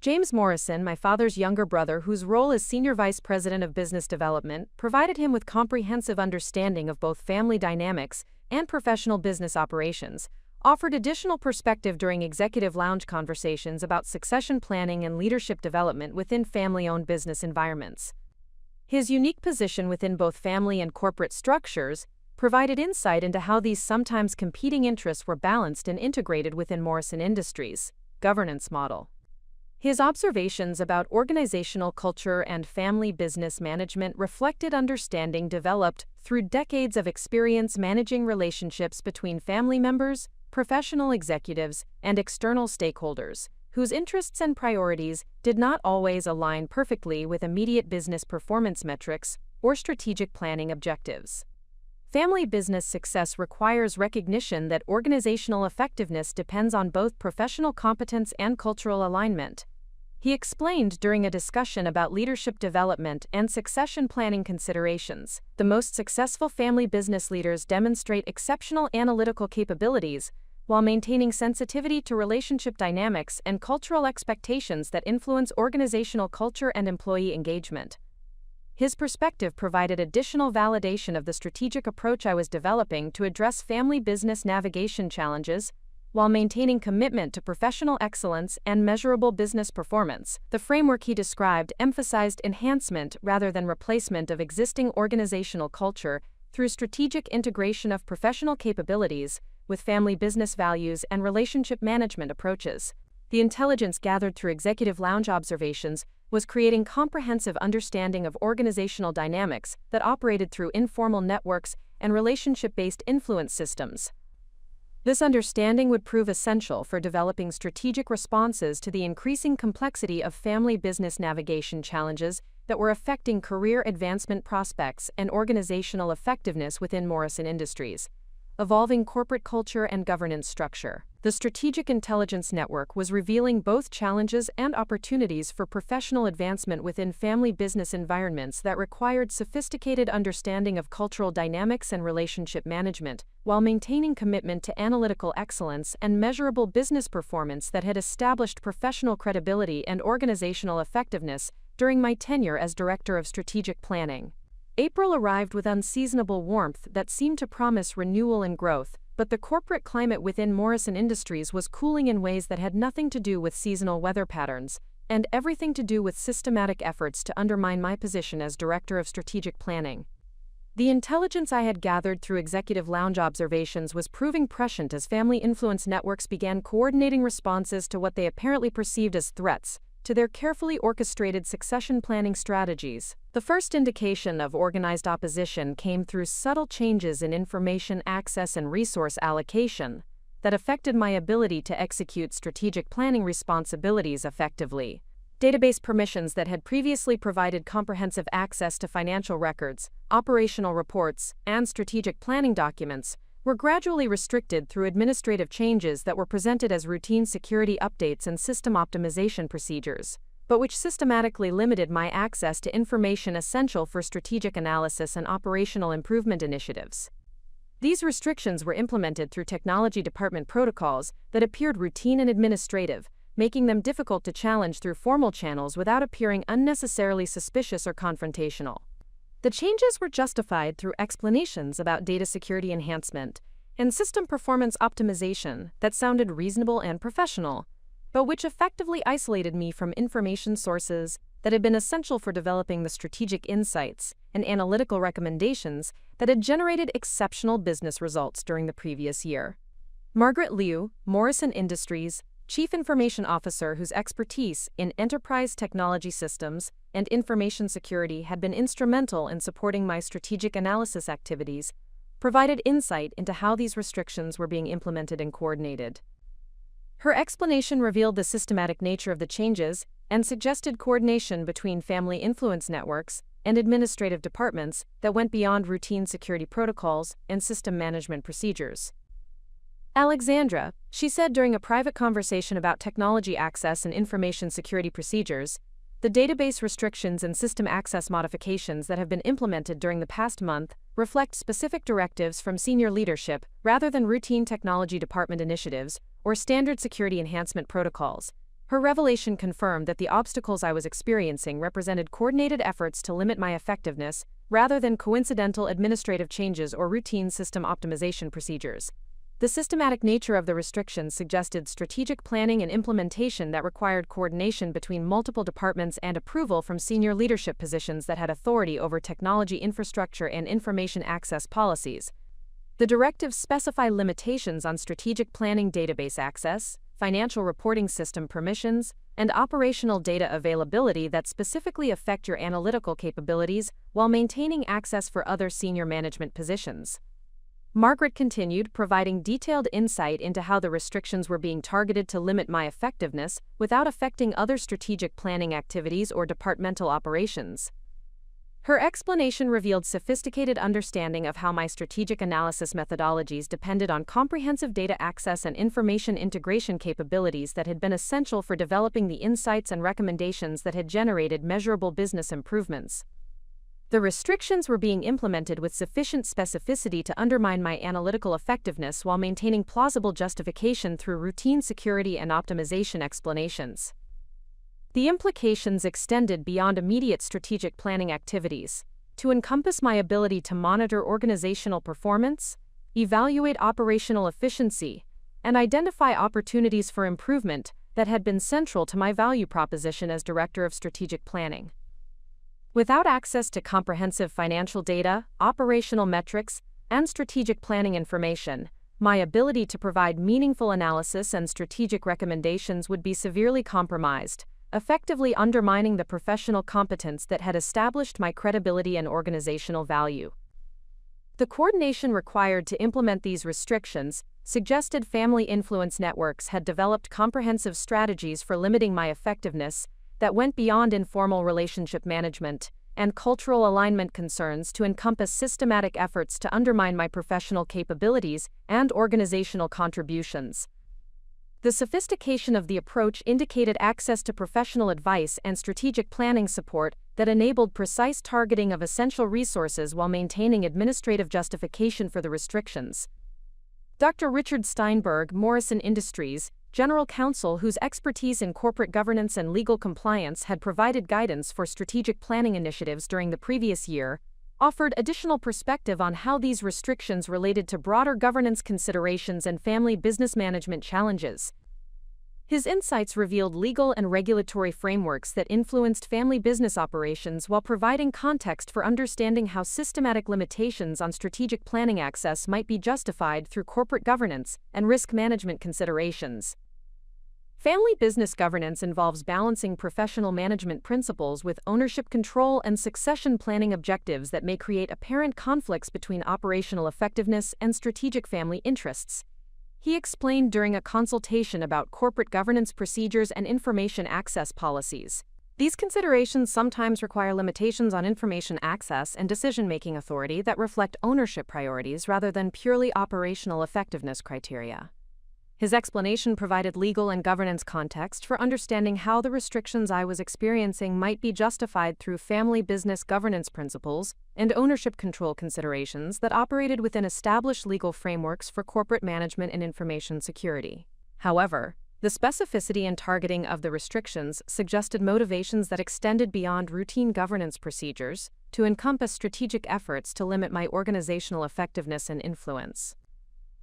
James Morrison, my father's younger brother, whose role as Senior Vice President of Business Development provided him with comprehensive understanding of both family dynamics and professional business operations, offered additional perspective during executive lounge conversations about succession planning and leadership development within family-owned business environments. His unique position within both family and corporate structures provided insight into how these sometimes competing interests were balanced and integrated within Morrison Industries' governance model. His observations about organizational culture and family business management reflected understanding developed through decades of experience managing relationships between family members, professional executives, and external stakeholders, whose interests and priorities did not always align perfectly with immediate business performance metrics or strategic planning objectives. Family business success requires recognition that organizational effectiveness depends on both professional competence and cultural alignment. He explained during a discussion about leadership development and succession planning considerations. The most successful family business leaders demonstrate exceptional analytical capabilities while maintaining sensitivity to relationship dynamics and cultural expectations that influence organizational culture and employee engagement. His perspective provided additional validation of the strategic approach I was developing to address family business navigation challenges while maintaining commitment to professional excellence and measurable business performance. The framework he described emphasized enhancement rather than replacement of existing organizational culture through strategic integration of professional capabilities with family business values and relationship management approaches. The intelligence gathered through executive lounge observations was creating comprehensive understanding of organizational dynamics that operated through informal networks and relationship-based influence systems. This understanding would prove essential for developing strategic responses to the increasing complexity of family business navigation challenges that were affecting career advancement prospects and organizational effectiveness within Morrison Industries. Evolving corporate culture and governance structure. The Strategic Intelligence Network was revealing both challenges and opportunities for professional advancement within family business environments that required sophisticated understanding of cultural dynamics and relationship management, while maintaining commitment to analytical excellence and measurable business performance that had established professional credibility and organizational effectiveness during my tenure as Director of Strategic Planning. April arrived with unseasonable warmth that seemed to promise renewal and growth, but the corporate climate within Morrison Industries was cooling in ways that had nothing to do with seasonal weather patterns, and everything to do with systematic efforts to undermine my position as Director of Strategic Planning. The intelligence I had gathered through executive lounge observations was proving prescient as family influence networks began coordinating responses to what they apparently perceived as threats to their carefully orchestrated succession planning strategies. The first indication of organized opposition came through subtle changes in information access and resource allocation that affected my ability to execute strategic planning responsibilities effectively. Database permissions that had previously provided comprehensive access to financial records, operational reports, and strategic planning documents were gradually restricted through administrative changes that were presented as routine security updates and system optimization procedures, but which systematically limited my access to information essential for strategic analysis and operational improvement initiatives. These restrictions were implemented through technology department protocols that appeared routine and administrative, making them difficult to challenge through formal channels without appearing unnecessarily suspicious or confrontational. The changes were justified through explanations about data security enhancement and system performance optimization that sounded reasonable and professional, but which effectively isolated me from information sources that had been essential for developing the strategic insights and analytical recommendations that had generated exceptional business results during the previous year. Margaret Liu, Morrison Industries, Chief Information Officer whose expertise in enterprise technology systems and information security had been instrumental in supporting my strategic analysis activities, provided insight into how these restrictions were being implemented and coordinated. Her explanation revealed the systematic nature of the changes and suggested coordination between family influence networks and administrative departments that went beyond routine security protocols and system management procedures. Alexandra, she said during a private conversation about technology access and information security procedures, the database restrictions and system access modifications that have been implemented during the past month reflect specific directives from senior leadership rather than routine technology department initiatives or standard security enhancement protocols. Her revelation confirmed that the obstacles I was experiencing represented coordinated efforts to limit my effectiveness rather than coincidental administrative changes or routine system optimization procedures. The systematic nature of the restrictions suggested strategic planning and implementation that required coordination between multiple departments and approval from senior leadership positions that had authority over technology infrastructure and information access policies. The directives specify limitations on strategic planning database access, financial reporting system permissions, and operational data availability that specifically affect your analytical capabilities while maintaining access for other senior management positions. Margaret continued, providing detailed insight into how the restrictions were being targeted to limit my effectiveness without affecting other strategic planning activities or departmental operations. Her explanation revealed sophisticated understanding of how my strategic analysis methodologies depended on comprehensive data access and information integration capabilities that had been essential for developing the insights and recommendations that had generated measurable business improvements. The restrictions were being implemented with sufficient specificity to undermine my analytical effectiveness while maintaining plausible justification through routine security and optimization explanations. The implications extended beyond immediate strategic planning activities to encompass my ability to monitor organizational performance, evaluate operational efficiency, and identify opportunities for improvement that had been central to my value proposition as Director of Strategic Planning. Without access to comprehensive financial data, operational metrics, and strategic planning information, my ability to provide meaningful analysis and strategic recommendations would be severely compromised, effectively undermining the professional competence that had established my credibility and organizational value. The coordination required to implement these restrictions suggested family influence networks had developed comprehensive strategies for limiting my effectiveness that went beyond informal relationship management and cultural alignment concerns to encompass systematic efforts to undermine my professional capabilities and organizational contributions. The sophistication of the approach indicated access to professional advice and strategic planning support that enabled precise targeting of essential resources while maintaining administrative justification for the restrictions. Dr. Richard Steinberg, Morrison Industries, General Counsel whose expertise in corporate governance and legal compliance had provided guidance for strategic planning initiatives during the previous year, offered additional perspective on how these restrictions related to broader governance considerations and family business management challenges. His insights revealed legal and regulatory frameworks that influenced family business operations while providing context for understanding how systematic limitations on strategic planning access might be justified through corporate governance and risk management considerations. Family business governance involves balancing professional management principles with ownership control and succession planning objectives that may create apparent conflicts between operational effectiveness and strategic family interests. He explained during a consultation about corporate governance procedures and information access policies. These considerations sometimes require limitations on information access and decision-making authority that reflect ownership priorities rather than purely operational effectiveness criteria. His explanation provided legal and governance context for understanding how the restrictions I was experiencing might be justified through family business governance principles and ownership control considerations that operated within established legal frameworks for corporate management and information security. However, the specificity and targeting of the restrictions suggested motivations that extended beyond routine governance procedures to encompass strategic efforts to limit my organizational effectiveness and influence.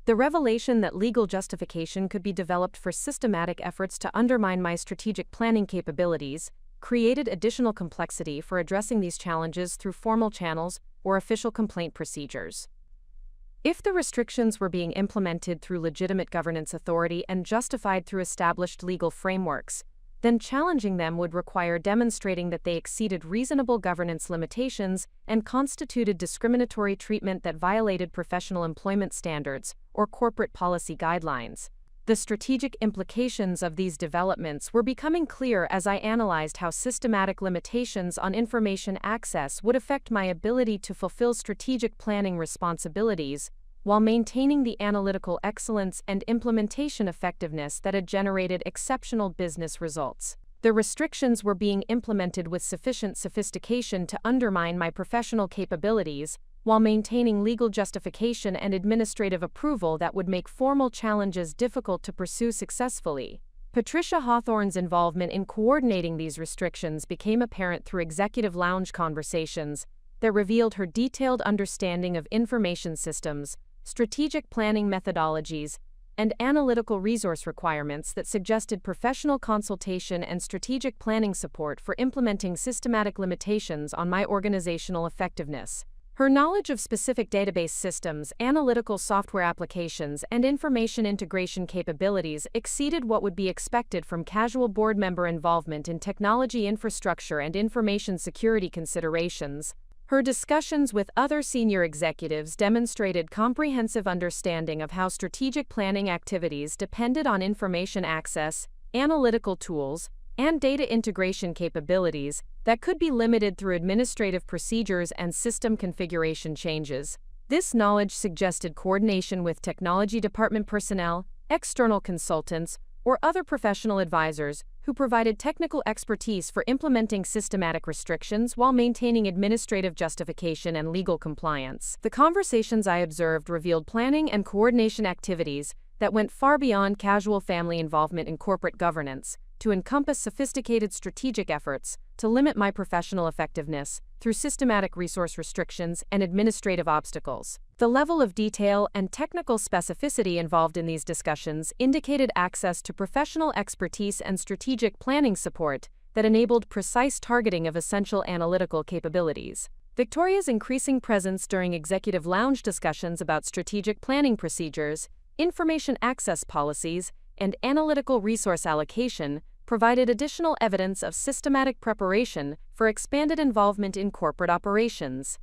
The revelation that legal justification could be developed for systematic efforts to undermine my strategic planning capabilities created additional complexity for addressing these challenges through formal channels or official complaint procedures. If the restrictions were being implemented through legitimate governance authority and justified through established legal frameworks, then challenging them would require demonstrating that they exceeded reasonable governance limitations and constituted discriminatory treatment that violated professional employment standards or corporate policy guidelines. The strategic implications of these developments were becoming clear as I analyzed how systematic limitations on information access would affect my ability to fulfill strategic planning responsibilities, while maintaining the analytical excellence and implementation effectiveness that had generated exceptional business results. The restrictions were being implemented with sufficient sophistication to undermine my professional capabilities, while maintaining legal justification and administrative approval that would make formal challenges difficult to pursue successfully. Patricia Hawthorne's involvement in coordinating these restrictions became apparent through executive lounge conversations that revealed her detailed understanding of information systems, strategic planning methodologies, and analytical resource requirements that suggested professional consultation and strategic planning support for implementing systematic limitations on my organizational effectiveness. Her knowledge of specific database systems, analytical software applications, and information integration capabilities exceeded what would be expected from casual board member involvement in technology infrastructure and information security considerations. Her discussions with other senior executives demonstrated comprehensive understanding of how strategic planning activities depended on information access, analytical tools, and data integration capabilities that could be limited through administrative procedures and system configuration changes. This knowledge suggested coordination with technology department personnel, external consultants, or other professional advisors who provided technical expertise for implementing systematic restrictions while maintaining administrative justification and legal compliance. The conversations I observed revealed planning and coordination activities that went far beyond casual family involvement in corporate governance, to encompass sophisticated strategic efforts to limit my professional effectiveness through systematic resource restrictions and administrative obstacles. The level of detail and technical specificity involved in these discussions indicated access to professional expertise and strategic planning support that enabled precise targeting of essential analytical capabilities. Victoria's increasing presence during executive lounge discussions about strategic planning procedures, information access policies, and analytical resource allocation provided additional evidence of systematic preparation for expanded involvement in corporate operations.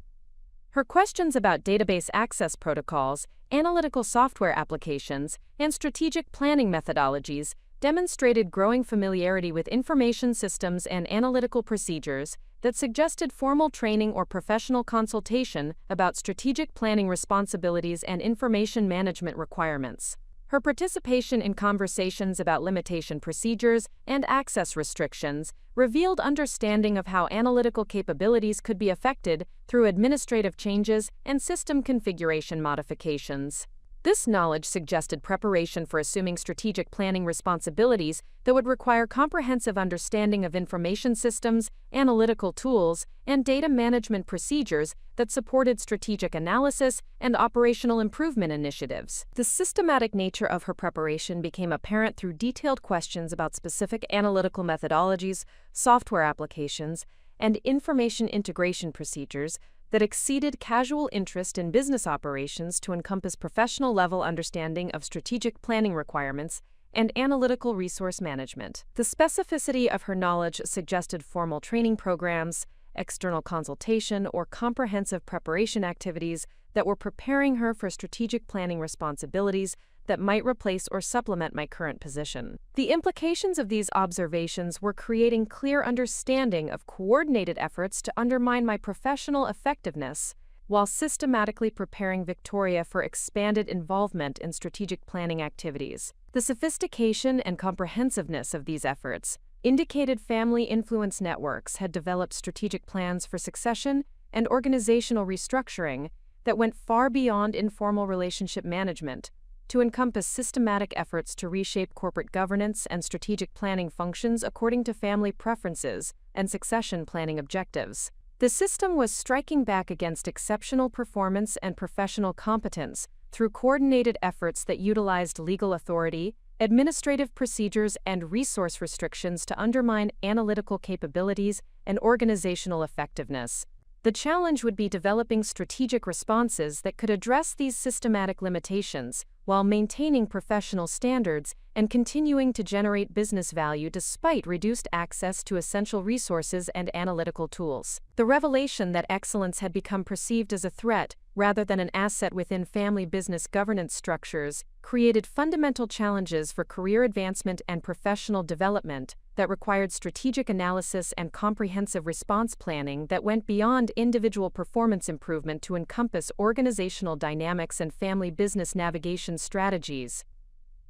Her questions about database access protocols, analytical software applications, and strategic planning methodologies demonstrated growing familiarity with information systems and analytical procedures that suggested formal training or professional consultation about strategic planning responsibilities and information management requirements. Her participation in conversations about limitation procedures and access restrictions revealed understanding of how analytical capabilities could be affected through administrative changes and system configuration modifications. This knowledge suggested preparation for assuming strategic planning responsibilities that would require comprehensive understanding of information systems, analytical tools, and data management procedures that supported strategic analysis and operational improvement initiatives. The systematic nature of her preparation became apparent through detailed questions about specific analytical methodologies, software applications, and information integration procedures that exceeded casual interest in business operations to encompass professional-level understanding of strategic planning requirements and analytical resource management. The specificity of her knowledge suggested formal training programs, external consultation, or comprehensive preparation activities that were preparing her for strategic planning responsibilities that might replace or supplement my current position. The implications of these observations were creating clear understanding of coordinated efforts to undermine my professional effectiveness, while systematically preparing Victoria for expanded involvement in strategic planning activities. The sophistication and comprehensiveness of these efforts indicated family influence networks had developed strategic plans for succession and organizational restructuring that went far beyond informal relationship management to encompass systematic efforts to reshape corporate governance and strategic planning functions according to family preferences and succession planning objectives. The system was striking back against exceptional performance and professional competence through coordinated efforts that utilized legal authority, administrative procedures, and resource restrictions to undermine analytical capabilities and organizational effectiveness. The challenge would be developing strategic responses that could address these systematic limitations while maintaining professional standards and continuing to generate business value despite reduced access to essential resources and analytical tools. The revelation that excellence had become perceived as a threat rather than an asset within family business governance structures, created fundamental challenges for career advancement and professional development that required strategic analysis and comprehensive response planning that went beyond individual performance improvement to encompass organizational dynamics and family business navigation strategies.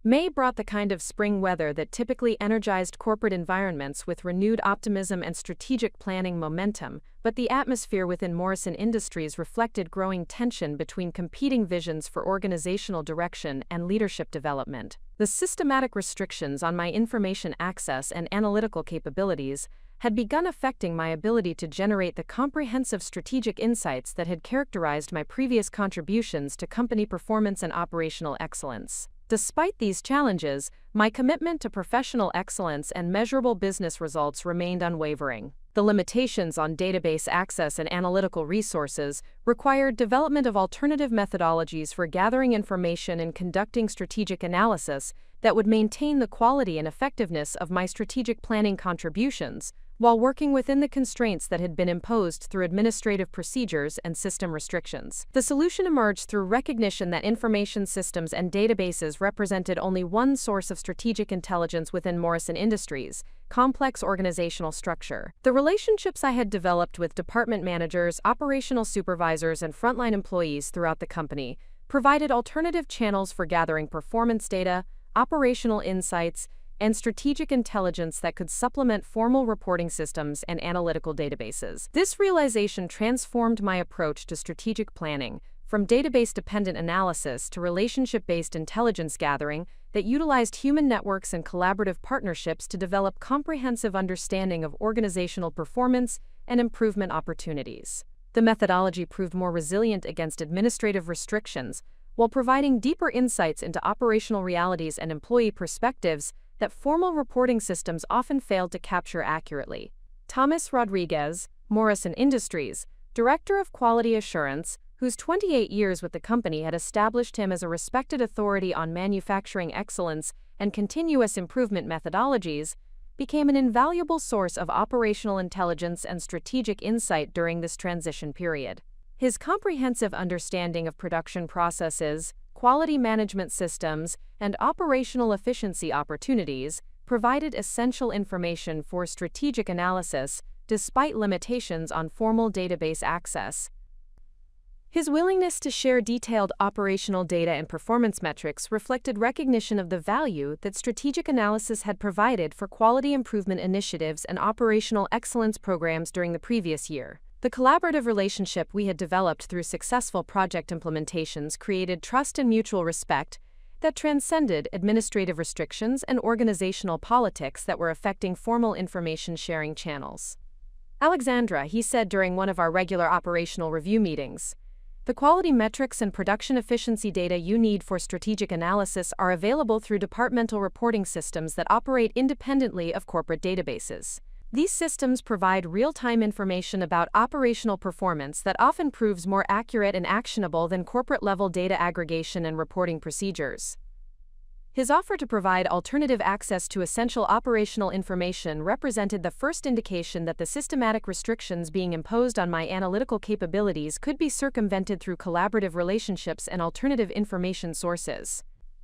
May brought the kind of spring weather that typically energized corporate environments with renewed optimism and strategic planning momentum, but the atmosphere within Morrison Industries reflected growing tension between competing visions for organizational direction and leadership development. The systematic restrictions on my information access and analytical capabilities had begun affecting my ability to generate the comprehensive strategic insights that had characterized my previous contributions to company performance and operational excellence. Despite these challenges, my commitment to professional excellence and measurable business results remained unwavering. The limitations on database access and analytical resources required development of alternative methodologies for gathering information and conducting strategic analysis that would maintain the quality and effectiveness of my strategic planning contributions, while working within the constraints that had been imposed through administrative procedures and system restrictions. The solution emerged through recognition that information systems and databases represented only one source of strategic intelligence within Morrison Industries: complex organizational structure. The relationships I had developed with department managers, operational supervisors, and frontline employees throughout the company provided alternative channels for gathering performance data, operational insights, and strategic intelligence that could supplement formal reporting systems and analytical databases. This realization transformed my approach to strategic planning, from database-dependent analysis to relationship-based intelligence gathering that utilized human networks and collaborative partnerships to develop comprehensive understanding of organizational performance and improvement opportunities. The methodology proved more resilient against administrative restrictions, while providing deeper insights into operational realities and employee perspectives that formal reporting systems often failed to capture accurately. Thomas Rodriguez, Morrison Industries, Director of Quality Assurance, whose 28 years with the company had established him as a respected authority on manufacturing excellence and continuous improvement methodologies, became an invaluable source of operational intelligence and strategic insight during this transition period. His comprehensive understanding of production processes, quality management systems, and operational efficiency opportunities provided essential information for strategic analysis despite limitations on formal database access. His willingness to share detailed operational data and performance metrics reflected recognition of the value that strategic analysis had provided for quality improvement initiatives and operational excellence programs during the previous year. The collaborative relationship we had developed through successful project implementations created trust and mutual respect that transcended administrative restrictions and organizational politics that were affecting formal information sharing channels. Alexandra, he said during one of our regular operational review meetings, the quality metrics and production efficiency data you need for strategic analysis are available through departmental reporting systems that operate independently of corporate databases. These systems provide real-time information about operational performance that often proves more accurate and actionable than corporate-level data aggregation and reporting procedures. His offer to provide alternative access to essential operational information represented the first indication that the systematic restrictions being imposed on my analytical capabilities could be circumvented through collaborative relationships and alternative information sources.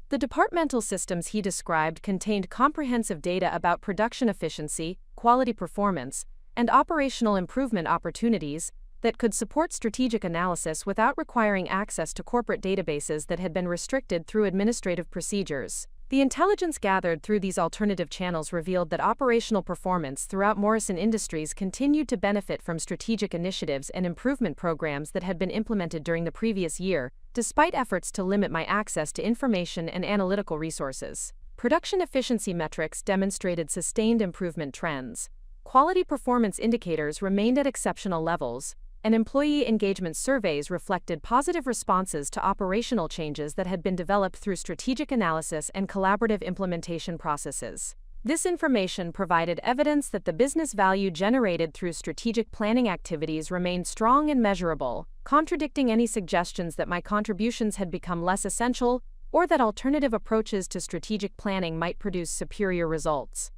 The departmental systems he described contained comprehensive data about production efficiency, quality performance, and operational improvement opportunities that could support strategic analysis without requiring access to corporate databases that had been restricted through administrative procedures. The intelligence gathered through these alternative channels revealed that operational performance throughout Morrison Industries continued to benefit from strategic initiatives and improvement programs that had been implemented during the previous year, despite efforts to limit my access to information and analytical resources. Production efficiency metrics demonstrated sustained improvement trends. Quality performance indicators remained at exceptional levels, and employee engagement surveys reflected positive responses to operational changes that had been developed through strategic analysis and collaborative implementation processes. This information provided evidence that the business value generated through strategic planning activities remained strong and measurable, contradicting any suggestions that my contributions had become less essential or that alternative approaches to strategic planning might produce superior results.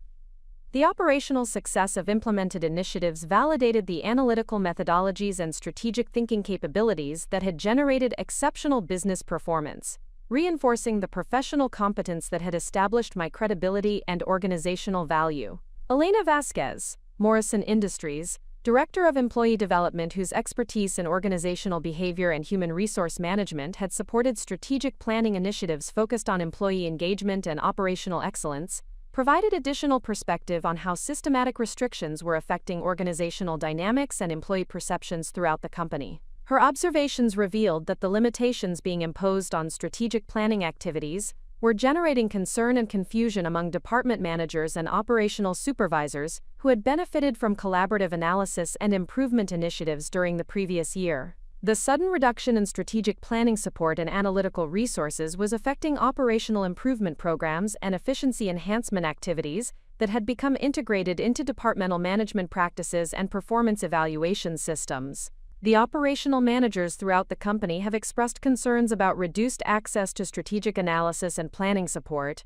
The operational success of implemented initiatives validated the analytical methodologies and strategic thinking capabilities that had generated exceptional business performance, reinforcing the professional competence that had established my credibility and organizational value. Elena Vasquez, Morrison Industries, Director of Employee Development, whose expertise in organizational behavior and human resource management had supported strategic planning initiatives focused on employee engagement and operational excellence, provided additional perspective on how systematic restrictions were affecting organizational dynamics and employee perceptions throughout the company. Her observations revealed that the limitations being imposed on strategic planning activities were generating concern and confusion among department managers and operational supervisors who had benefited from collaborative analysis and improvement initiatives during the previous year. The sudden reduction in strategic planning support and analytical resources was affecting operational improvement programs and efficiency enhancement activities that had become integrated into departmental management practices and performance evaluation systems. The operational managers throughout the company have expressed concerns about reduced access to strategic analysis and planning support,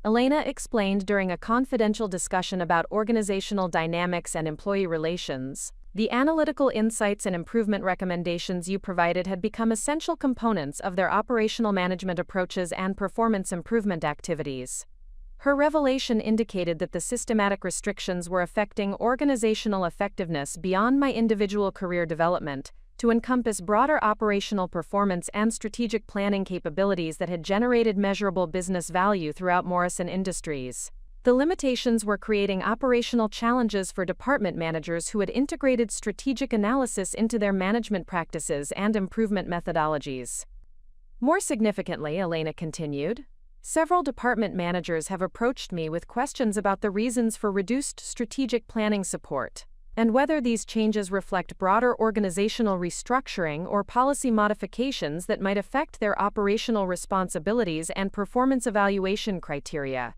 Elena explained during a confidential discussion about organizational dynamics and employee relations. The analytical insights and improvement recommendations you provided had become essential components of their operational management approaches and performance improvement activities. Her revelation indicated that the systematic restrictions were affecting organizational effectiveness beyond my individual career development, to encompass broader operational performance and strategic planning capabilities that had generated measurable business value throughout Morrison Industries. The limitations were creating operational challenges for department managers who had integrated strategic analysis into their management practices and improvement methodologies. More significantly, Elena continued, several department managers have approached me with questions about the reasons for reduced strategic planning support, and whether these changes reflect broader organizational restructuring or policy modifications that might affect their operational responsibilities and performance evaluation criteria.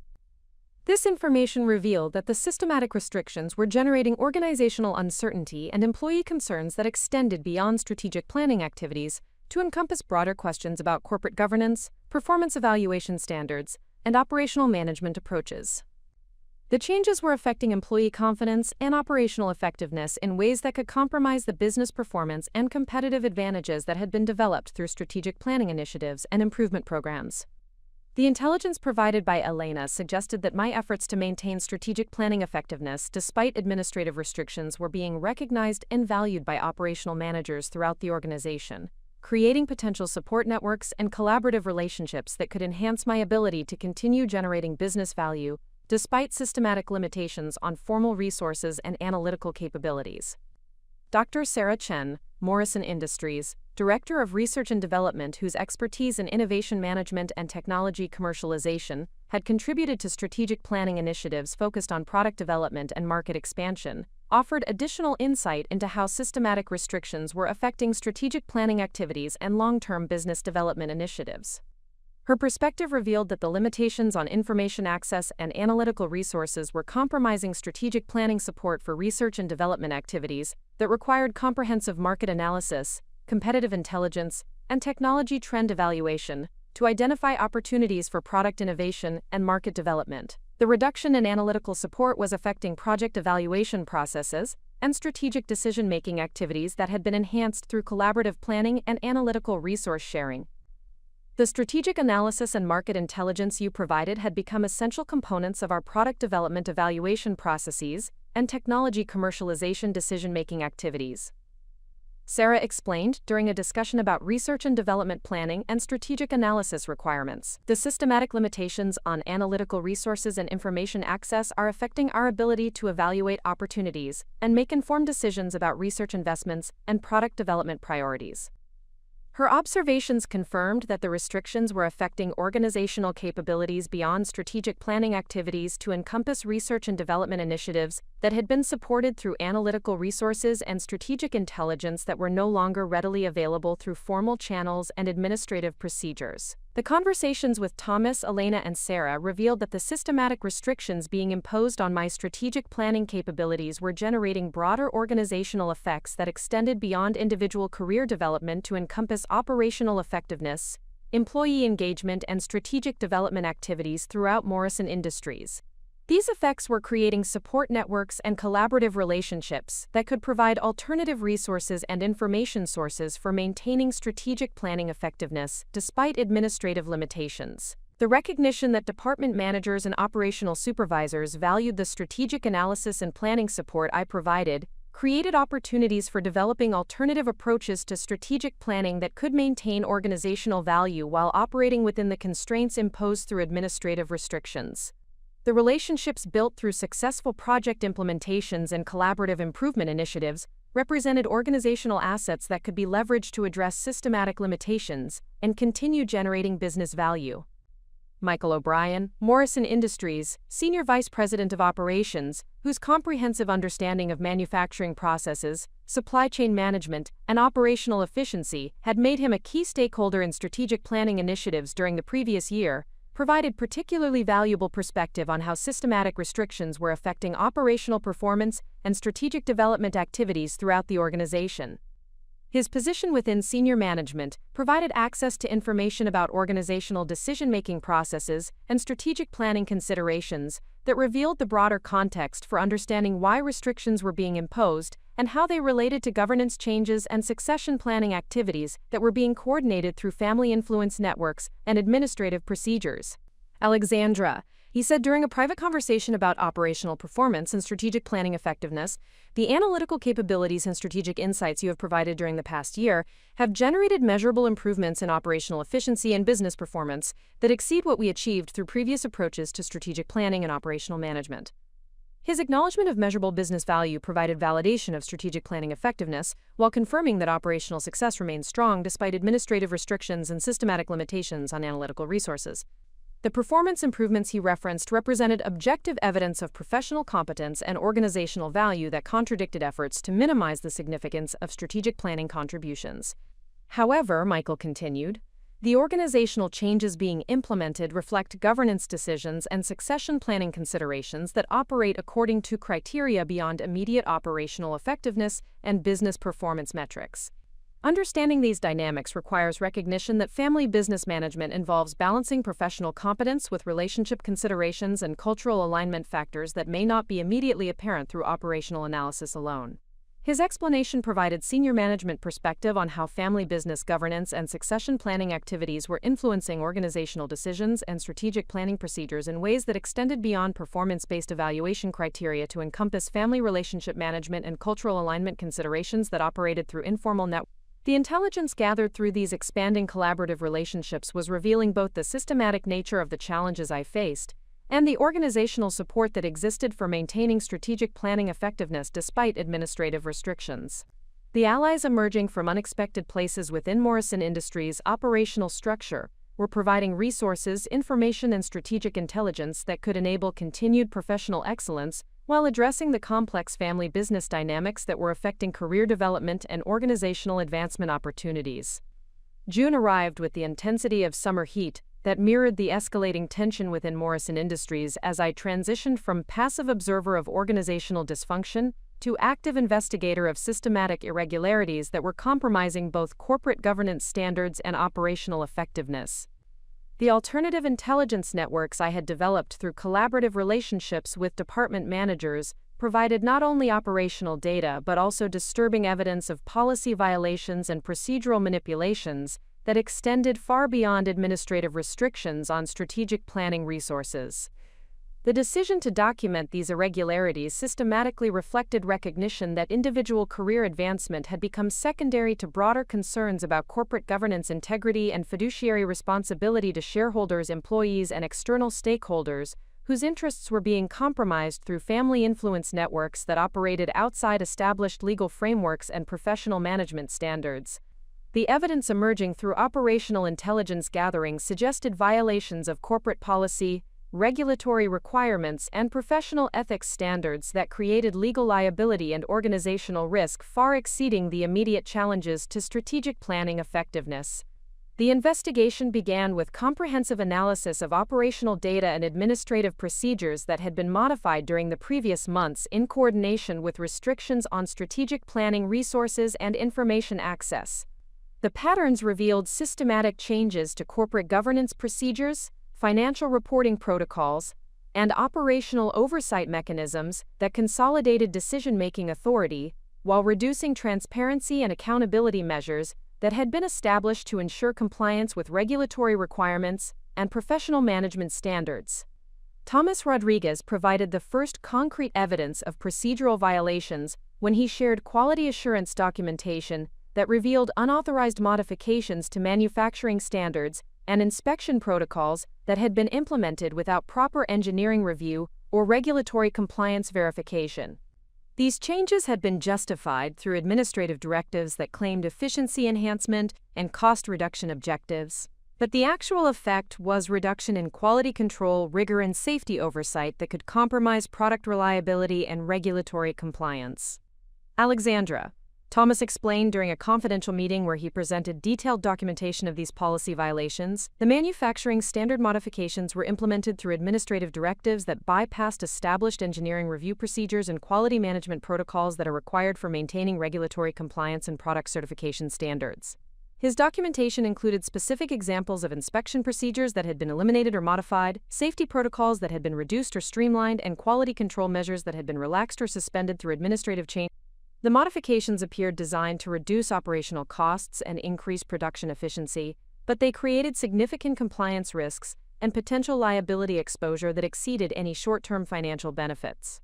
This information revealed that the systematic restrictions were generating organizational uncertainty and employee concerns that extended beyond strategic planning activities to encompass broader questions about corporate governance, performance evaluation standards, and operational management approaches. The changes were affecting employee confidence and operational effectiveness in ways that could compromise the business performance and competitive advantages that had been developed through strategic planning initiatives and improvement programs. The intelligence provided by Elena suggested that my efforts to maintain strategic planning effectiveness despite administrative restrictions were being recognized and valued by operational managers throughout the organization, creating potential support networks and collaborative relationships that could enhance my ability to continue generating business value despite systematic limitations on formal resources and analytical capabilities. Dr. Sarah Chen, Morrison Industries, Director of Research and Development, whose expertise in innovation management and technology commercialization had contributed to strategic planning initiatives focused on product development and market expansion, offered additional insight into how systematic restrictions were affecting strategic planning activities and long-term business development initiatives. Her perspective revealed that the limitations on information access and analytical resources were compromising strategic planning support for research and development activities that required comprehensive market analysis, competitive intelligence, and technology trend evaluation to identify opportunities for product innovation and market development. The reduction in analytical support was affecting project evaluation processes and strategic decision-making activities that had been enhanced through collaborative planning and analytical resource sharing. The strategic analysis and market intelligence you provided had become essential components of our product development evaluation processes and technology commercialization decision-making activities. Sarah explained during a discussion about research and development planning and strategic analysis requirements. The systematic limitations on analytical resources and information access are affecting our ability to evaluate opportunities and make informed decisions about research investments and product development priorities. Her observations confirmed that the restrictions were affecting organizational capabilities beyond strategic planning activities to encompass research and development initiatives that had been supported through analytical resources and strategic intelligence that were no longer readily available through formal channels and administrative procedures. The conversations with Thomas, Elena, and Sarah revealed that the systematic restrictions being imposed on my strategic planning capabilities were generating broader organizational effects that extended beyond individual career development to encompass operational effectiveness, employee engagement, and strategic development activities throughout Morrison Industries. These effects were creating support networks and collaborative relationships that could provide alternative resources and information sources for maintaining strategic planning effectiveness despite administrative limitations. The recognition that department managers and operational supervisors valued the strategic analysis and planning support I provided created opportunities for developing alternative approaches to strategic planning that could maintain organizational value while operating within the constraints imposed through administrative restrictions. The relationships built through successful project implementations and collaborative improvement initiatives represented organizational assets that could be leveraged to address systematic limitations and continue generating business value. Michael O'Brien, Morrison Industries, Senior Vice President of Operations, whose comprehensive understanding of manufacturing processes, supply chain management, and operational efficiency had made him a key stakeholder in strategic planning initiatives during the previous year, provided particularly valuable perspective on how systematic restrictions were affecting operational performance and strategic development activities throughout the organization. His position within senior management provided access to information about organizational decision-making processes and strategic planning considerations that revealed the broader context for understanding why restrictions were being imposed and how they related to governance changes and succession planning activities that were being coordinated through family influence networks and administrative procedures. Alexandra, he said during a private conversation about operational performance and strategic planning effectiveness, the analytical capabilities and strategic insights you have provided during the past year have generated measurable improvements in operational efficiency and business performance that exceed what we achieved through previous approaches to strategic planning and operational management. His acknowledgement of measurable business value provided validation of strategic planning effectiveness, while confirming that operational success remains strong despite administrative restrictions and systematic limitations on analytical resources. The performance improvements he referenced represented objective evidence of professional competence and organizational value that contradicted efforts to minimize the significance of strategic planning contributions. However, Michael continued, the organizational changes being implemented reflect governance decisions and succession planning considerations that operate according to criteria beyond immediate operational effectiveness and business performance metrics. Understanding these dynamics requires recognition that family business management involves balancing professional competence with relationship considerations and cultural alignment factors that may not be immediately apparent through operational analysis alone. His explanation provided senior management perspective on how family business governance and succession planning activities were influencing organizational decisions and strategic planning procedures in ways that extended beyond performance-based evaluation criteria to encompass family relationship management and cultural alignment considerations that operated through informal networks. The intelligence gathered through these expanding collaborative relationships was revealing both the systematic nature of the challenges I faced and the organizational support that existed for maintaining strategic planning effectiveness despite administrative restrictions. The allies emerging from unexpected places within Morrison Industries' operational structure were providing resources, information, and strategic intelligence that could enable continued professional excellence while addressing the complex family business dynamics that were affecting career development and organizational advancement opportunities. June arrived with the intensity of summer heat that mirrored the escalating tension within Morrison Industries as I transitioned from passive observer of organizational dysfunction to active investigator of systematic irregularities that were compromising both corporate governance standards and operational effectiveness. The alternative intelligence networks I had developed through collaborative relationships with department managers provided not only operational data but also disturbing evidence of policy violations and procedural manipulations that extended far beyond administrative restrictions on strategic planning resources. The decision to document these irregularities systematically reflected recognition that individual career advancement had become secondary to broader concerns about corporate governance integrity and fiduciary responsibility to shareholders, employees, and external stakeholders, whose interests were being compromised through family influence networks that operated outside established legal frameworks and professional management standards. The evidence emerging through operational intelligence gathering suggested violations of corporate policy, regulatory requirements, and professional ethics standards that created legal liability and organizational risk far exceeding the immediate challenges to strategic planning effectiveness. The investigation began with comprehensive analysis of operational data and administrative procedures that had been modified during the previous months in coordination with restrictions on strategic planning resources and information access. The patterns revealed systematic changes to corporate governance procedures, financial reporting protocols, and operational oversight mechanisms that consolidated decision-making authority while reducing transparency and accountability measures that had been established to ensure compliance with regulatory requirements and professional management standards. Thomas Rodriguez provided the first concrete evidence of procedural violations when he shared quality assurance documentation that revealed unauthorized modifications to manufacturing standards and inspection protocols that had been implemented without proper engineering review or regulatory compliance verification. These changes had been justified through administrative directives that claimed efficiency enhancement and cost reduction objectives. But the actual effect was reduction in quality control, rigor, and safety oversight that could compromise product reliability and regulatory compliance. Alexandra, Thomas explained during a confidential meeting where he presented detailed documentation of these policy violations. The manufacturing standard modifications were implemented through administrative directives that bypassed established engineering review procedures and quality management protocols that are required for maintaining regulatory compliance and product certification standards. His documentation included specific examples of inspection procedures that had been eliminated or modified, safety protocols that had been reduced or streamlined, and quality control measures that had been relaxed or suspended through administrative change. The modifications appeared designed to reduce operational costs and increase production efficiency, but they created significant compliance risks and potential liability exposure that exceeded any short-term financial benefits.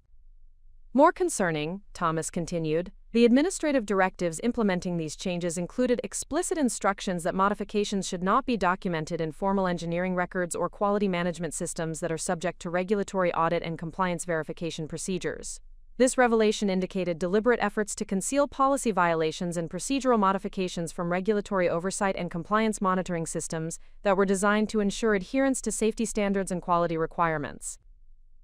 More concerning, Thomas continued, the administrative directives implementing these changes included explicit instructions that modifications should not be documented in formal engineering records or quality management systems that are subject to regulatory audit and compliance verification procedures. This revelation indicated deliberate efforts to conceal policy violations and procedural modifications from regulatory oversight and compliance monitoring systems that were designed to ensure adherence to safety standards and quality requirements.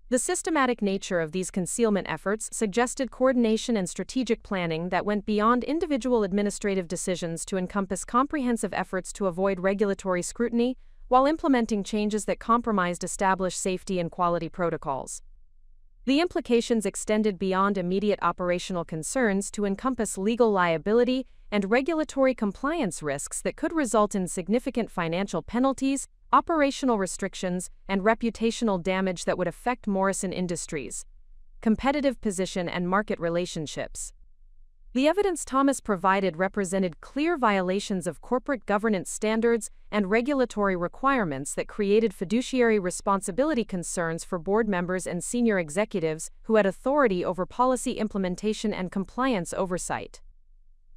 The systematic nature of these concealment efforts suggested coordination and strategic planning that went beyond individual administrative decisions to encompass comprehensive efforts to avoid regulatory scrutiny while implementing changes that compromised established safety and quality protocols. The implications extended beyond immediate operational concerns to encompass legal liability and regulatory compliance risks that could result in significant financial penalties, operational restrictions, and reputational damage that would affect Morrison Industries' competitive position and market relationships. The evidence Thomas provided represented clear violations of corporate governance standards and regulatory requirements that created fiduciary responsibility concerns for board members and senior executives who had authority over policy implementation and compliance oversight.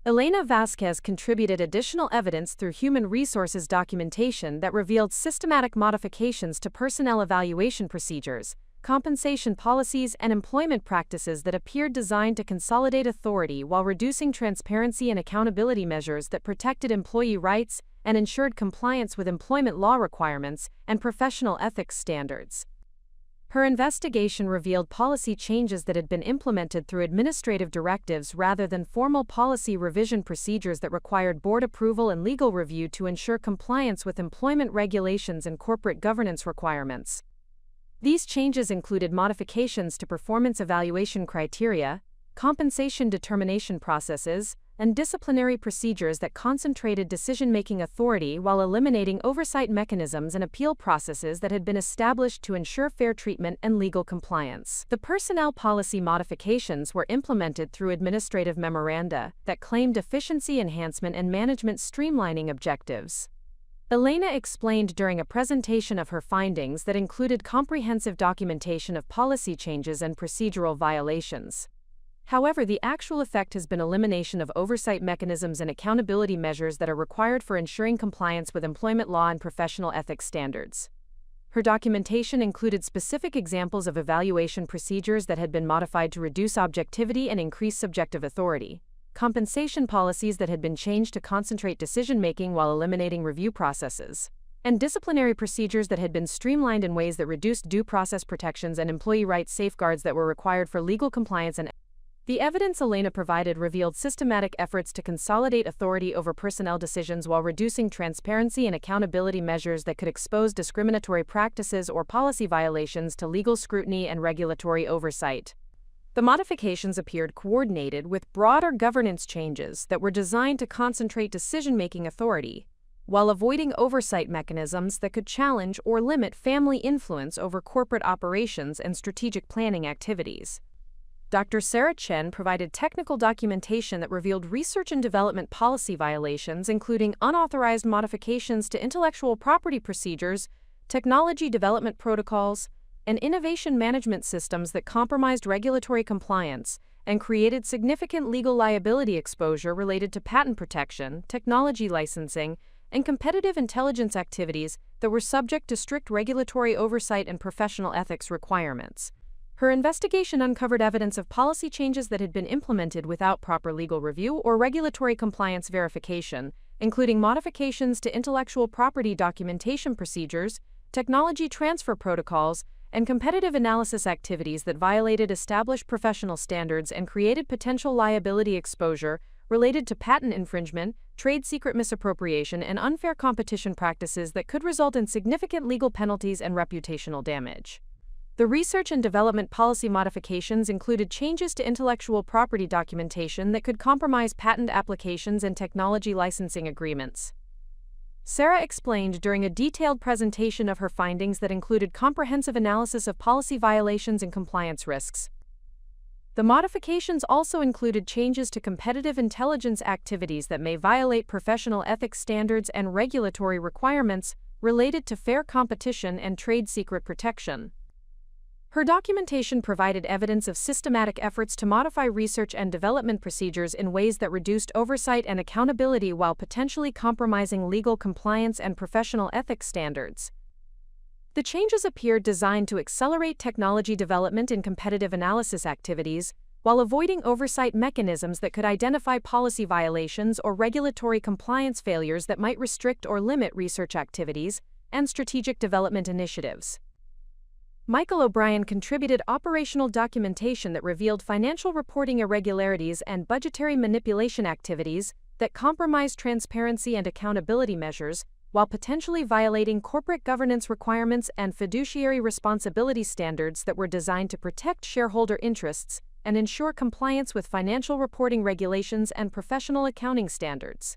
Elena Vasquez contributed additional evidence through human resources documentation that revealed systematic modifications to personnel evaluation procedures, compensation policies, and employment practices that appeared designed to consolidate authority while reducing transparency and accountability measures that protected employee rights and ensured compliance with employment law requirements and professional ethics standards. Her investigation revealed policy changes that had been implemented through administrative directives rather than formal policy revision procedures that required board approval and legal review to ensure compliance with employment regulations and corporate governance requirements. These changes included modifications to performance evaluation criteria, compensation determination processes, and disciplinary procedures that concentrated decision-making authority while eliminating oversight mechanisms and appeal processes that had been established to ensure fair treatment and legal compliance. The personnel policy modifications were implemented through administrative memoranda that claimed efficiency enhancement and management streamlining objectives. Elena explained during a presentation of her findings that included comprehensive documentation of policy changes and procedural violations. However, the actual effect has been elimination of oversight mechanisms and accountability measures that are required for ensuring compliance with employment law and professional ethics standards. Her documentation included specific examples of evaluation procedures that had been modified to reduce objectivity and increase subjective authority, compensation policies that had been changed to concentrate decision-making while eliminating review processes, and disciplinary procedures that had been streamlined in ways that reduced due process protections and employee rights safeguards that were required for legal compliance. And the evidence Elena provided revealed systematic efforts to consolidate authority over personnel decisions while reducing transparency and accountability measures that could expose discriminatory practices or policy violations to legal scrutiny and regulatory oversight. The modifications appeared coordinated with broader governance changes that were designed to concentrate decision-making authority, while avoiding oversight mechanisms that could challenge or limit family influence over corporate operations and strategic planning activities. Dr. Sarah Chen provided technical documentation that revealed research and development policy violations, including unauthorized modifications to intellectual property procedures, technology development protocols, and innovation management systems that compromised regulatory compliance and created significant legal liability exposure related to patent protection, technology licensing, and competitive intelligence activities that were subject to strict regulatory oversight and professional ethics requirements. Her investigation uncovered evidence of policy changes that had been implemented without proper legal review or regulatory compliance verification, including modifications to intellectual property documentation procedures, technology transfer protocols, and competitive analysis activities that violated established professional standards and created potential liability exposure related to patent infringement, trade secret misappropriation, and unfair competition practices that could result in significant legal penalties and reputational damage. The research and development policy modifications included changes to intellectual property documentation that could compromise patent applications and technology licensing agreements. Sarah explained during a detailed presentation of her findings that included comprehensive analysis of policy violations and compliance risks. The modifications also included changes to competitive intelligence activities that may violate professional ethics standards and regulatory requirements related to fair competition and trade secret protection. Her documentation provided evidence of systematic efforts to modify research and development procedures in ways that reduced oversight and accountability while potentially compromising legal compliance and professional ethics standards. The changes appeared designed to accelerate technology development in competitive analysis activities, while avoiding oversight mechanisms that could identify policy violations or regulatory compliance failures that might restrict or limit research activities and strategic development initiatives. Michael O'Brien contributed operational documentation that revealed financial reporting irregularities and budgetary manipulation activities that compromised transparency and accountability measures, while potentially violating corporate governance requirements and fiduciary responsibility standards that were designed to protect shareholder interests and ensure compliance with financial reporting regulations and professional accounting standards.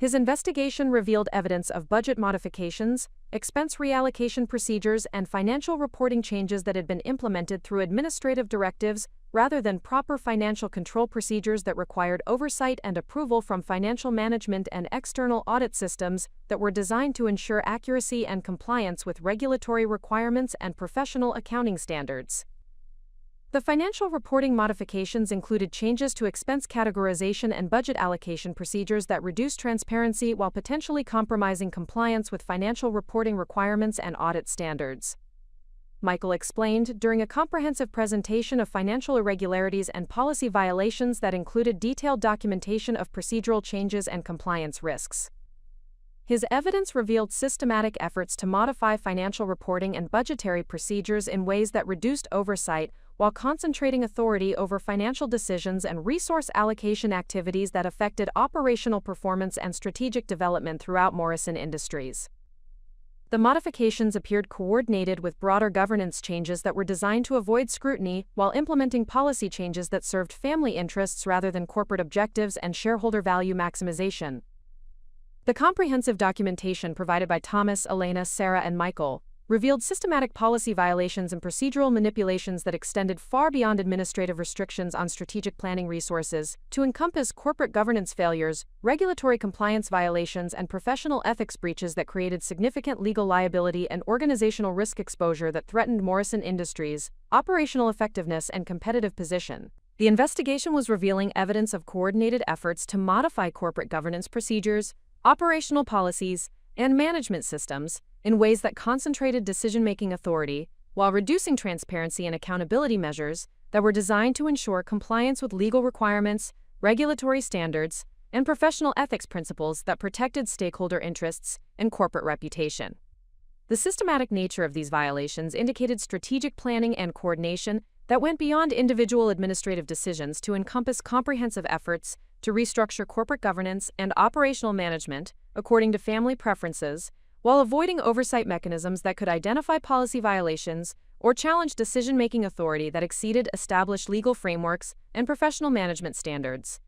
His investigation revealed evidence of budget modifications, expense reallocation procedures, and financial reporting changes that had been implemented through administrative directives rather than proper financial control procedures that required oversight and approval from financial management and external audit systems that were designed to ensure accuracy and compliance with regulatory requirements and professional accounting standards. The financial reporting modifications included changes to expense categorization and budget allocation procedures that reduced transparency while potentially compromising compliance with financial reporting requirements and audit standards. Michael explained during a comprehensive presentation of financial irregularities and policy violations that included detailed documentation of procedural changes and compliance risks. His evidence revealed systematic efforts to modify financial reporting and budgetary procedures in ways that reduced oversight while concentrating authority over financial decisions and resource allocation activities that affected operational performance and strategic development throughout Morrison Industries. The modifications appeared coordinated with broader governance changes that were designed to avoid scrutiny while implementing policy changes that served family interests rather than corporate objectives and shareholder value maximization. The comprehensive documentation provided by Thomas, Elena, Sarah, and Michael revealed systematic policy violations and procedural manipulations that extended far beyond administrative restrictions on strategic planning resources to encompass corporate governance failures, regulatory compliance violations, and professional ethics breaches that created significant legal liability and organizational risk exposure that threatened Morrison Industries' operational effectiveness and competitive position. The investigation was revealing evidence of coordinated efforts to modify corporate governance procedures, operational policies, and management systems in ways that concentrated decision-making authority while reducing transparency and accountability measures that were designed to ensure compliance with legal requirements, regulatory standards, and professional ethics principles that protected stakeholder interests and corporate reputation. The systematic nature of these violations indicated strategic planning and coordination that went beyond individual administrative decisions to encompass comprehensive efforts to restructure corporate governance and operational management according to family preferences, while avoiding oversight mechanisms that could identify policy violations or challenge decision-making authority that exceeded established legal frameworks and professional management standards.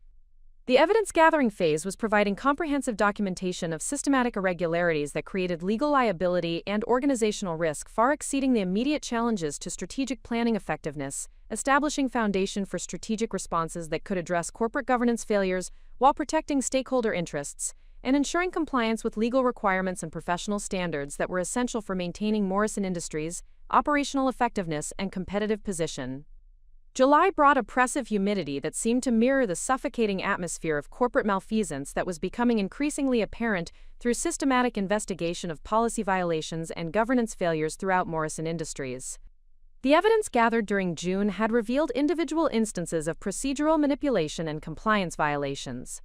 The evidence-gathering phase was providing comprehensive documentation of systematic irregularities that created legal liability and organizational risk far exceeding the immediate challenges to strategic planning effectiveness, establishing foundation for strategic responses that could address corporate governance failures while protecting stakeholder interests, and ensuring compliance with legal requirements and professional standards that were essential for maintaining Morrison Industries' operational effectiveness and competitive position. July brought oppressive humidity that seemed to mirror the suffocating atmosphere of corporate malfeasance that was becoming increasingly apparent through systematic investigation of policy violations and governance failures throughout Morrison Industries. The evidence gathered during June had revealed individual instances of procedural manipulation and compliance violations.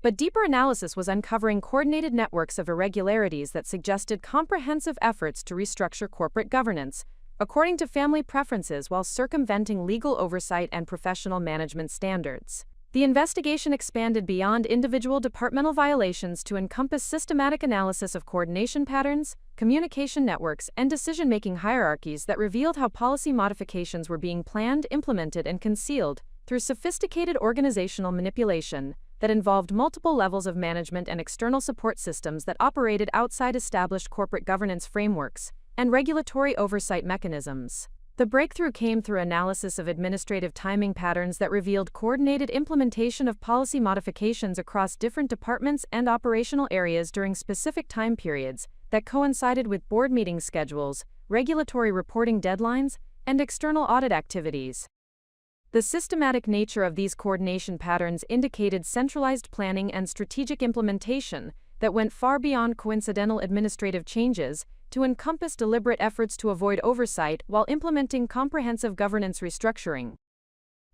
But deeper analysis was uncovering coordinated networks of irregularities that suggested comprehensive efforts to restructure corporate governance, according to family preferences while circumventing legal oversight and professional management standards. The investigation expanded beyond individual departmental violations to encompass systematic analysis of coordination patterns, communication networks, and decision-making hierarchies that revealed how policy modifications were being planned, implemented, and concealed through sophisticated organizational manipulation that involved multiple levels of management and external support systems that operated outside established corporate governance frameworks and regulatory oversight mechanisms. The breakthrough came through analysis of administrative timing patterns that revealed coordinated implementation of policy modifications across different departments and operational areas during specific time periods that coincided with board meeting schedules, regulatory reporting deadlines, and external audit activities. The systematic nature of these coordination patterns indicated centralized planning and strategic implementation that went far beyond coincidental administrative changes to encompass deliberate efforts to avoid oversight while implementing comprehensive governance restructuring.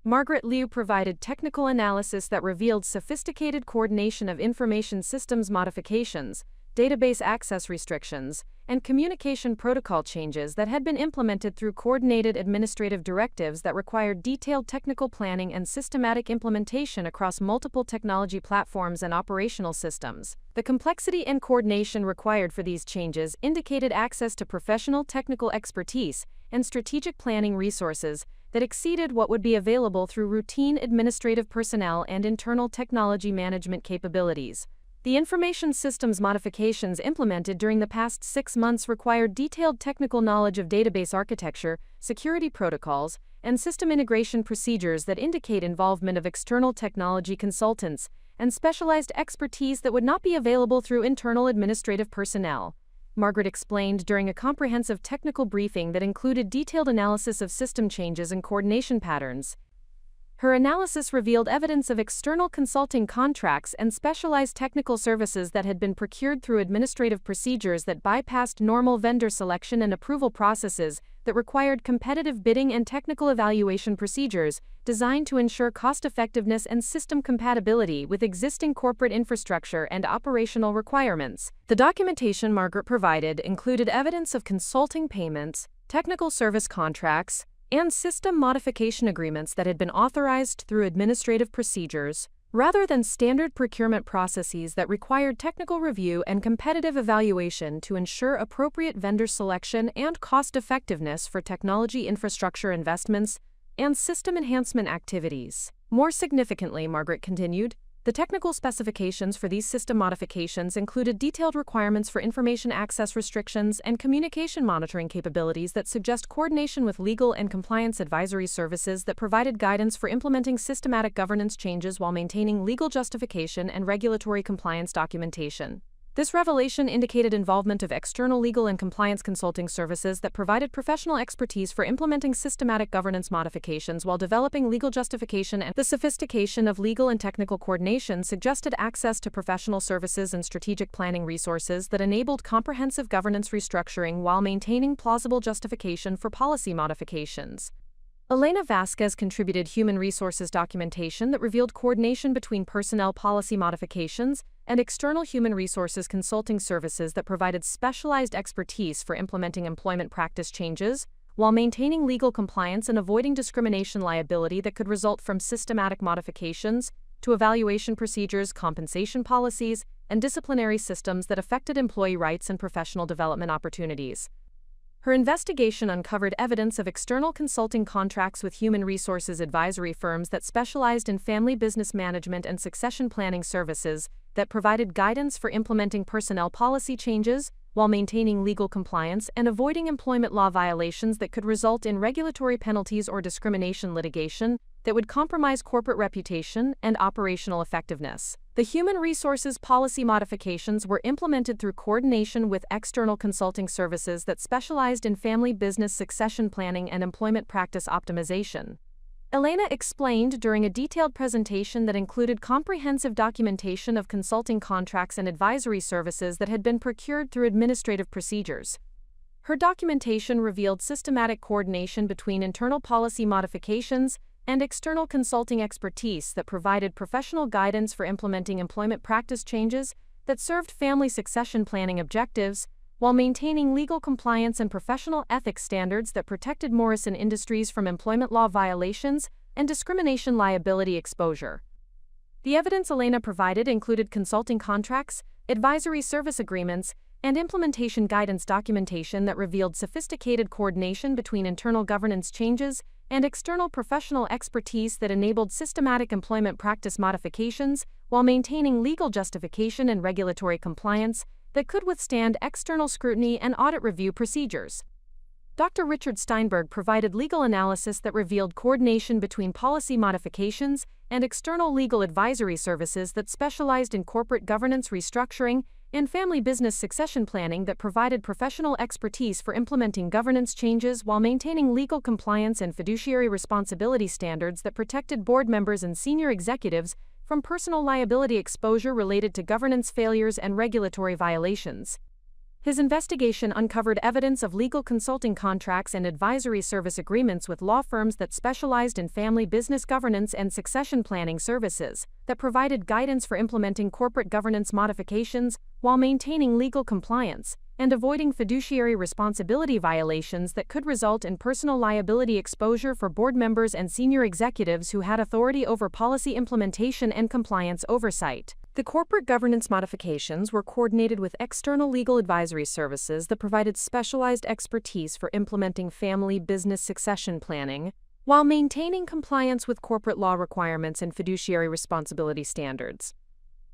Margaret Liu provided technical analysis that revealed sophisticated coordination of information systems modifications, database access restrictions, and communication protocol changes that had been implemented through coordinated administrative directives that required detailed technical planning and systematic implementation across multiple technology platforms and operational systems. The complexity and coordination required for these changes indicated access to professional technical expertise and strategic planning resources that exceeded what would be available through routine administrative personnel and internal technology management capabilities. The information systems modifications implemented during the past 6 months required detailed technical knowledge of database architecture, security protocols, and system integration procedures that indicate involvement of external technology consultants and specialized expertise that would not be available through internal administrative personnel. Margaret explained during a comprehensive technical briefing that included detailed analysis of system changes and coordination patterns. Her analysis revealed evidence of external consulting contracts and specialized technical services that had been procured through administrative procedures that bypassed normal vendor selection and approval processes that required competitive bidding and technical evaluation procedures designed to ensure cost-effectiveness and system compatibility with existing corporate infrastructure and operational requirements. The documentation Margaret provided included evidence of consulting payments, technical service contracts, and system modification agreements that had been authorized through administrative procedures, rather than standard procurement processes that required technical review and competitive evaluation to ensure appropriate vendor selection and cost-effectiveness for technology infrastructure investments and system enhancement activities. More significantly, Margaret continued, the technical specifications for these system modifications included detailed requirements for information access restrictions and communication monitoring capabilities that suggest coordination with legal and compliance advisory services that provided guidance for implementing systematic governance changes while maintaining legal justification and regulatory compliance documentation. This revelation indicated involvement of external legal and compliance consulting services that provided professional expertise for implementing systematic governance modifications while developing legal justification, and the sophistication of legal and technical coordination suggested access to professional services and strategic planning resources that enabled comprehensive governance restructuring while maintaining plausible justification for policy modifications. Elena Vasquez contributed human resources documentation that revealed coordination between personnel policy modifications and external human resources consulting services that provided specialized expertise for implementing employment practice changes, while maintaining legal compliance and avoiding discrimination liability that could result from systematic modifications to evaluation procedures, compensation policies, and disciplinary systems that affected employee rights and professional development opportunities. Her investigation uncovered evidence of external consulting contracts with human resources advisory firms that specialized in family business management and succession planning services that provided guidance for implementing personnel policy changes while maintaining legal compliance and avoiding employment law violations that could result in regulatory penalties or discrimination litigation that would compromise corporate reputation and operational effectiveness. The human resources policy modifications were implemented through coordination with external consulting services that specialized in family business succession planning and employment practice optimization. Elena explained during a detailed presentation that included comprehensive documentation of consulting contracts and advisory services that had been procured through administrative procedures. Her documentation revealed systematic coordination between internal policy modifications and external consulting expertise that provided professional guidance for implementing employment practice changes that served family succession planning objectives, while maintaining legal compliance and professional ethics standards that protected Morrison Industries from employment law violations and discrimination liability exposure. The evidence Elena provided included consulting contracts, advisory service agreements, and implementation guidance documentation that revealed sophisticated coordination between internal governance changes and external professional expertise that enabled systematic employment practice modifications while maintaining legal justification and regulatory compliance that could withstand external scrutiny and audit review procedures. Dr. Richard Steinberg provided legal analysis that revealed coordination between policy modifications and external legal advisory services that specialized in corporate governance restructuring and family business succession planning that provided professional expertise for implementing governance changes while maintaining legal compliance and fiduciary responsibility standards that protected board members and senior executives from personal liability exposure related to governance failures and regulatory violations. His investigation uncovered evidence of legal consulting contracts and advisory service agreements with law firms that specialized in family business governance and succession planning services that provided guidance for implementing corporate governance modifications while maintaining legal compliance and avoiding fiduciary responsibility violations that could result in personal liability exposure for board members and senior executives who had authority over policy implementation and compliance oversight. The corporate governance modifications were coordinated with external legal advisory services that provided specialized expertise for implementing family business succession planning while maintaining compliance with corporate law requirements and fiduciary responsibility standards.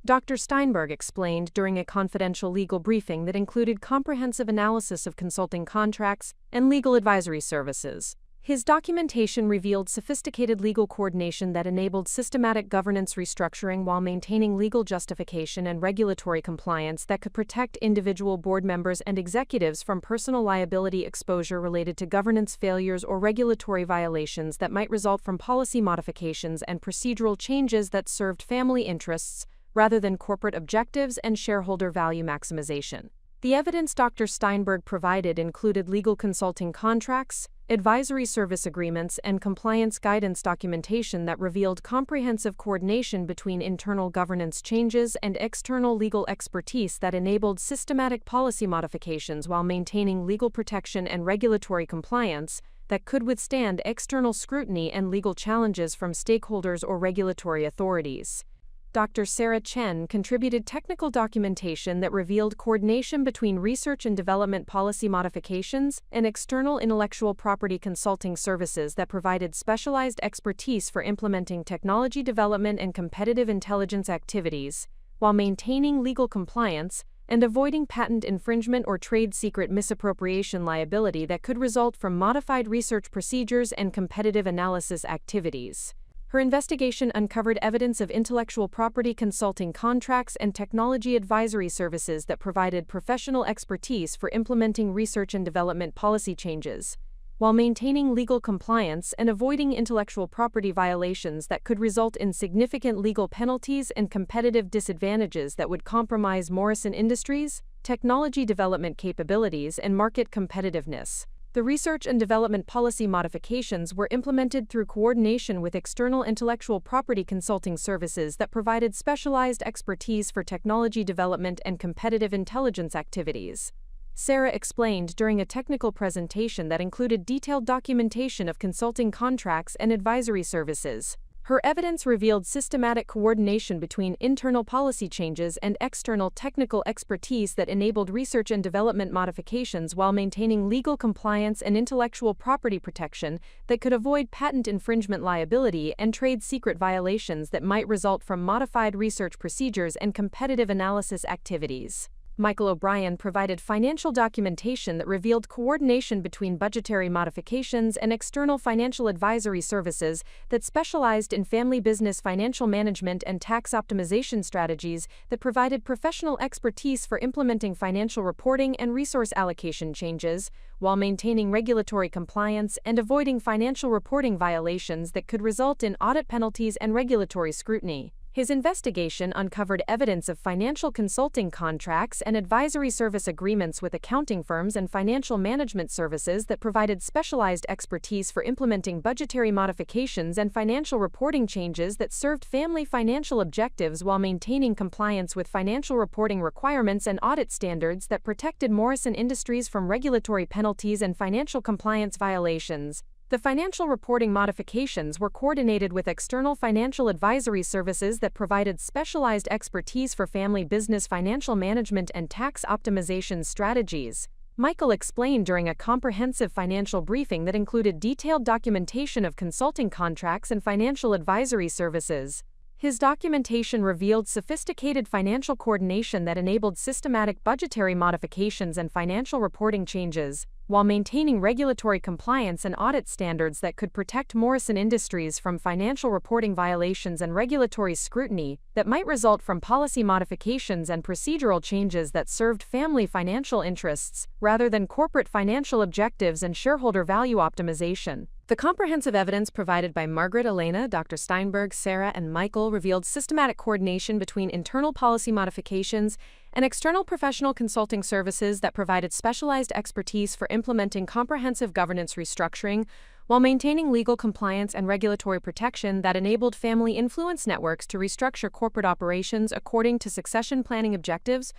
Dr. Steinberg explained during a confidential legal briefing that included comprehensive analysis of consulting contracts and legal advisory services. His documentation revealed sophisticated legal coordination that enabled systematic governance restructuring while maintaining legal justification and regulatory compliance that could protect individual board members and executives from personal liability exposure related to governance failures or regulatory violations that might result from policy modifications and procedural changes that served family interests rather than corporate objectives and shareholder value maximization. The evidence Dr. Steinberg provided included legal consulting contracts, advisory service agreements, and compliance guidance documentation that revealed comprehensive coordination between internal governance changes and external legal expertise that enabled systematic policy modifications while maintaining legal protection and regulatory compliance that could withstand external scrutiny and legal challenges from stakeholders or regulatory authorities. Dr. Sarah Chen contributed technical documentation that revealed coordination between research and development policy modifications and external intellectual property consulting services that provided specialized expertise for implementing technology development and competitive intelligence activities, while maintaining legal compliance and avoiding patent infringement or trade secret misappropriation liability that could result from modified research procedures and competitive analysis activities. Her investigation uncovered evidence of intellectual property consulting contracts and technology advisory services that provided professional expertise for implementing research and development policy changes, while maintaining legal compliance and avoiding intellectual property violations that could result in significant legal penalties and competitive disadvantages that would compromise Morrison Industries' technology development capabilities and market competitiveness. The research and development policy modifications were implemented through coordination with external intellectual property consulting services that provided specialized expertise for technology development and competitive intelligence activities. Sarah explained during a technical presentation that included detailed documentation of consulting contracts and advisory services. Her evidence revealed systematic coordination between internal policy changes and external technical expertise that enabled research and development modifications while maintaining legal compliance and intellectual property protection that could avoid patent infringement liability and trade secret violations that might result from modified research procedures and competitive analysis activities. Michael O'Brien provided financial documentation that revealed coordination between budgetary modifications and external financial advisory services that specialized in family business financial management and tax optimization strategies that provided professional expertise for implementing financial reporting and resource allocation changes, while maintaining regulatory compliance and avoiding financial reporting violations that could result in audit penalties and regulatory scrutiny. His investigation uncovered evidence of financial consulting contracts and advisory service agreements with accounting firms and financial management services that provided specialized expertise for implementing budgetary modifications and financial reporting changes that served family financial objectives while maintaining compliance with financial reporting requirements and audit standards that protected Morrison Industries from regulatory penalties and financial compliance violations. The financial reporting modifications were coordinated with external financial advisory services that provided specialized expertise for family business financial management and tax optimization strategies. Michael explained during a comprehensive financial briefing that included detailed documentation of consulting contracts and financial advisory services. His documentation revealed sophisticated financial coordination that enabled systematic budgetary modifications and financial reporting changes, while maintaining regulatory compliance and audit standards that could protect Morrison Industries from financial reporting violations and regulatory scrutiny that might result from policy modifications and procedural changes that served family financial interests rather than corporate financial objectives and shareholder value optimization. The comprehensive evidence provided by Margaret, Elena, Dr. Steinberg, Sarah, and Michael revealed systematic coordination between internal policy modifications and external professional consulting services that provided specialized expertise for implementing comprehensive governance restructuring while maintaining legal compliance and regulatory protection that enabled family influence networks to restructure corporate operations according to succession planning objectives,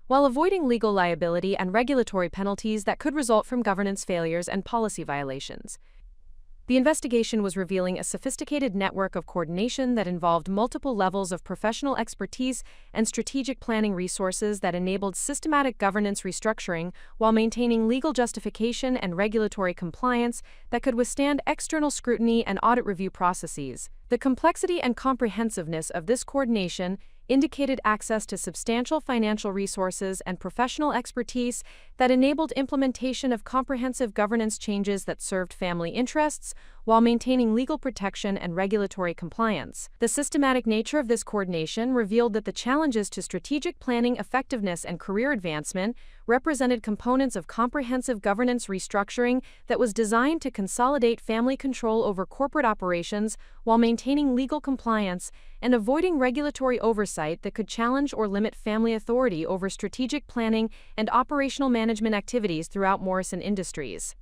while avoiding legal liability and regulatory penalties that could result from governance failures and policy violations. The investigation was revealing a sophisticated network of coordination that involved multiple levels of professional expertise and strategic planning resources that enabled systematic governance restructuring while maintaining legal justification and regulatory compliance that could withstand external scrutiny and audit review processes. The complexity and comprehensiveness of this coordination indicated access to substantial financial resources and professional expertise that enabled implementation of comprehensive governance changes that served family interests while maintaining legal protection and regulatory compliance. The systematic nature of this coordination revealed that the challenges to strategic planning effectiveness and career advancement represented components of comprehensive governance restructuring that was designed to consolidate family control over corporate operations while maintaining legal compliance and avoiding regulatory oversight that could challenge or limit family authority over strategic planning and operational management activities throughout Morrison Industries.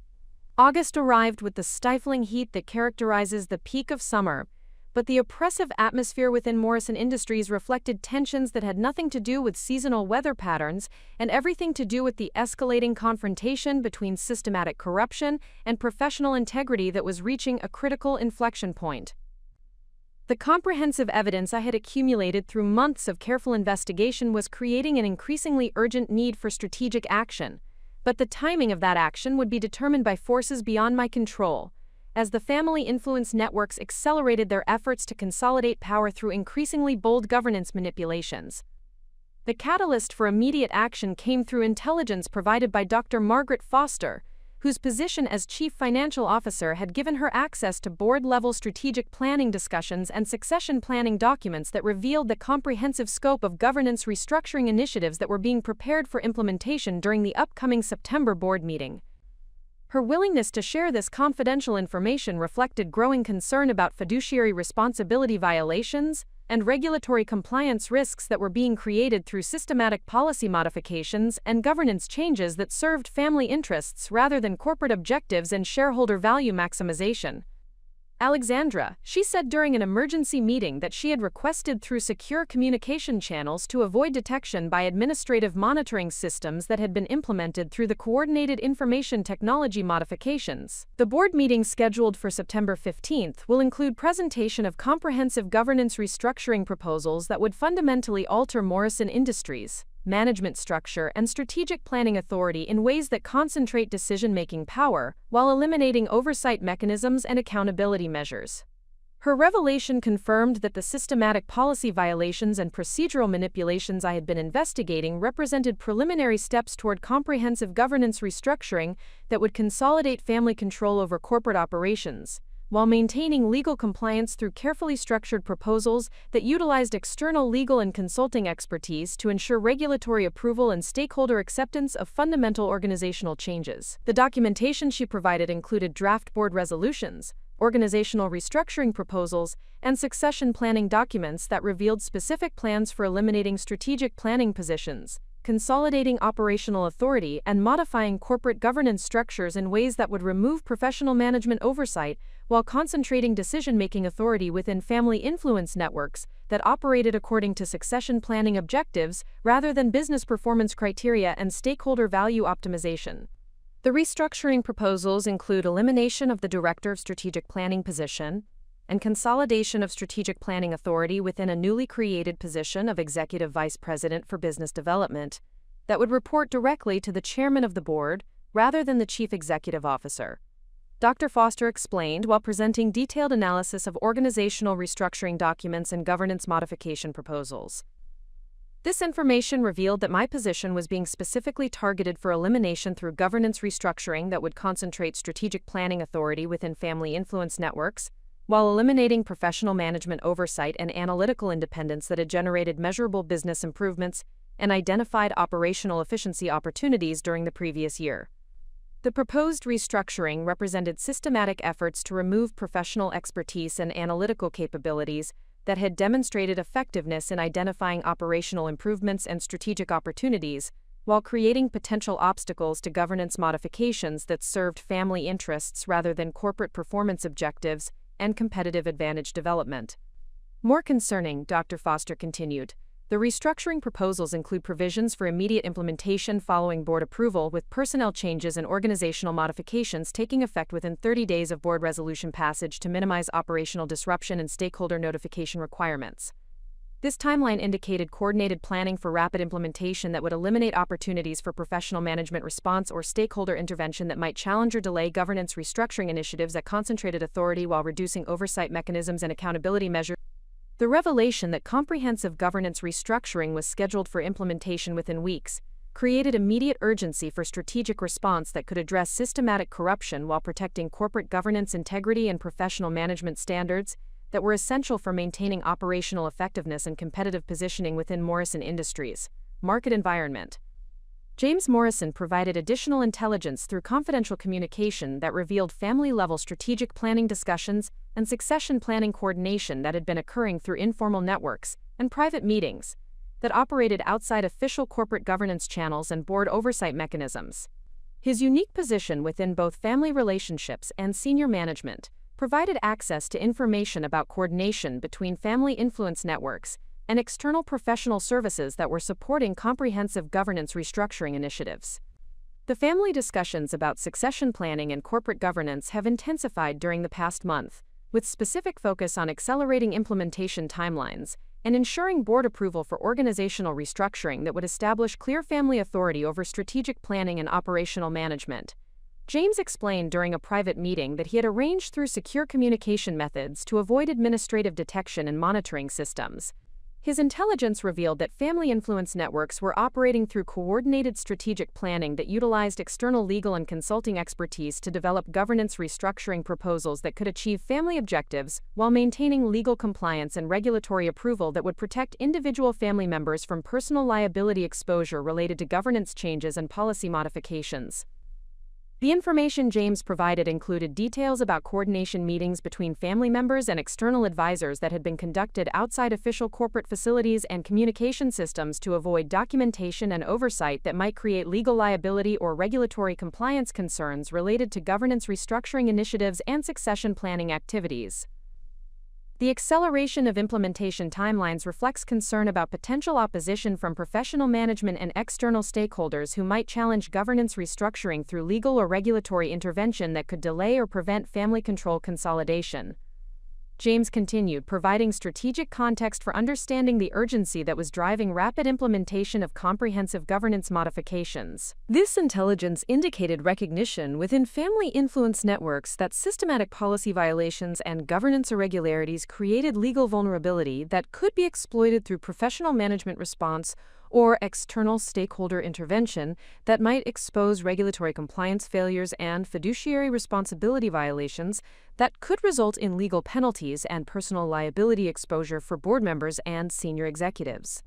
August arrived with the stifling heat that characterizes the peak of summer, but the oppressive atmosphere within Morrison Industries reflected tensions that had nothing to do with seasonal weather patterns and everything to do with the escalating confrontation between systematic corruption and professional integrity that was reaching a critical inflection point. The comprehensive evidence I had accumulated through months of careful investigation was creating an increasingly urgent need for strategic action, but the timing of that action would be determined by forces beyond my control, as the family influence networks accelerated their efforts to consolidate power through increasingly bold governance manipulations. The catalyst for immediate action came through intelligence provided by Dr. Margaret Foster, whose position as Chief Financial Officer had given her access to board-level strategic planning discussions and succession planning documents that revealed the comprehensive scope of governance restructuring initiatives that were being prepared for implementation during the upcoming September board meeting. Her willingness to share this confidential information reflected growing concern about fiduciary responsibility violations and regulatory compliance risks that were being created through systematic policy modifications and governance changes that served family interests rather than corporate objectives and shareholder value maximization. Alexandra, she said during an emergency meeting that she had requested through secure communication channels to avoid detection by administrative monitoring systems that had been implemented through the Coordinated Information Technology modifications. The board meeting scheduled for September 15th will include presentation of comprehensive governance restructuring proposals that would fundamentally alter Morrison Industries' management structure and strategic planning authority in ways that concentrate decision-making power while eliminating oversight mechanisms and accountability measures. Her revelation confirmed that the systematic policy violations and procedural manipulations I had been investigating represented preliminary steps toward comprehensive governance restructuring that would consolidate family control over corporate operations, while maintaining legal compliance through carefully structured proposals that utilized external legal and consulting expertise to ensure regulatory approval and stakeholder acceptance of fundamental organizational changes. The documentation she provided included draft board resolutions, organizational restructuring proposals, and succession planning documents that revealed specific plans for eliminating strategic planning positions, consolidating operational authority, and modifying corporate governance structures in ways that would remove professional management oversight while concentrating decision-making authority within family influence networks that operated according to succession planning objectives rather than business performance criteria and stakeholder value optimization. The restructuring proposals include elimination of the Director of Strategic Planning position and consolidation of strategic planning authority within a newly created position of Executive Vice President for Business Development that would report directly to the Chairman of the Board rather than the Chief Executive Officer. Dr. Foster explained while presenting detailed analysis of organizational restructuring documents and governance modification proposals. This information revealed that my position was being specifically targeted for elimination through governance restructuring that would concentrate strategic planning authority within family influence networks, while eliminating professional management oversight and analytical independence that had generated measurable business improvements and identified operational efficiency opportunities during the previous year. The proposed restructuring represented systematic efforts to remove professional expertise and analytical capabilities that had demonstrated effectiveness in identifying operational improvements and strategic opportunities, while creating potential obstacles to governance modifications that served family interests rather than corporate performance objectives and competitive advantage development. More concerning, Dr. Foster continued, the restructuring proposals include provisions for immediate implementation following board approval, with personnel changes and organizational modifications taking effect within 30 days of board resolution passage to minimize operational disruption and stakeholder notification requirements. This timeline indicated coordinated planning for rapid implementation that would eliminate opportunities for professional management response or stakeholder intervention that might challenge or delay governance restructuring initiatives that concentrated authority while reducing oversight mechanisms and accountability measures. The revelation that comprehensive governance restructuring was scheduled for implementation within weeks created immediate urgency for strategic response that could address systematic corruption while protecting corporate governance integrity and professional management standards that were essential for maintaining operational effectiveness and competitive positioning within Morrison Industries' market environment. James Morrison provided additional intelligence through confidential communication that revealed family-level strategic planning discussions and succession planning coordination that had been occurring through informal networks and private meetings that operated outside official corporate governance channels and board oversight mechanisms. His unique position within both family relationships and senior management provided access to information about coordination between family influence networks and external professional services that were supporting comprehensive governance restructuring initiatives. The family discussions about succession planning and corporate governance have intensified during the past month, with specific focus on accelerating implementation timelines and ensuring board approval for organizational restructuring that would establish clear family authority over strategic planning and operational management. James explained during a private meeting that he had arranged through secure communication methods to avoid administrative detection and monitoring systems. His intelligence revealed that family influence networks were operating through coordinated strategic planning that utilized external legal and consulting expertise to develop governance restructuring proposals that could achieve family objectives while maintaining legal compliance and regulatory approval that would protect individual family members from personal liability exposure related to governance changes and policy modifications. The information James provided included details about coordination meetings between family members and external advisors that had been conducted outside official corporate facilities and communication systems to avoid documentation and oversight that might create legal liability or regulatory compliance concerns related to governance restructuring initiatives and succession planning activities. The acceleration of implementation timelines reflects concern about potential opposition from professional management and external stakeholders who might challenge governance restructuring through legal or regulatory intervention that could delay or prevent family control consolidation. James continued, providing strategic context for understanding the urgency that was driving rapid implementation of comprehensive governance modifications. This intelligence indicated recognition within family influence networks that systematic policy violations and governance irregularities created legal vulnerability that could be exploited through professional management response or external stakeholder intervention that might expose regulatory compliance failures and fiduciary responsibility violations that could result in legal penalties and personal liability exposure for board members and senior executives.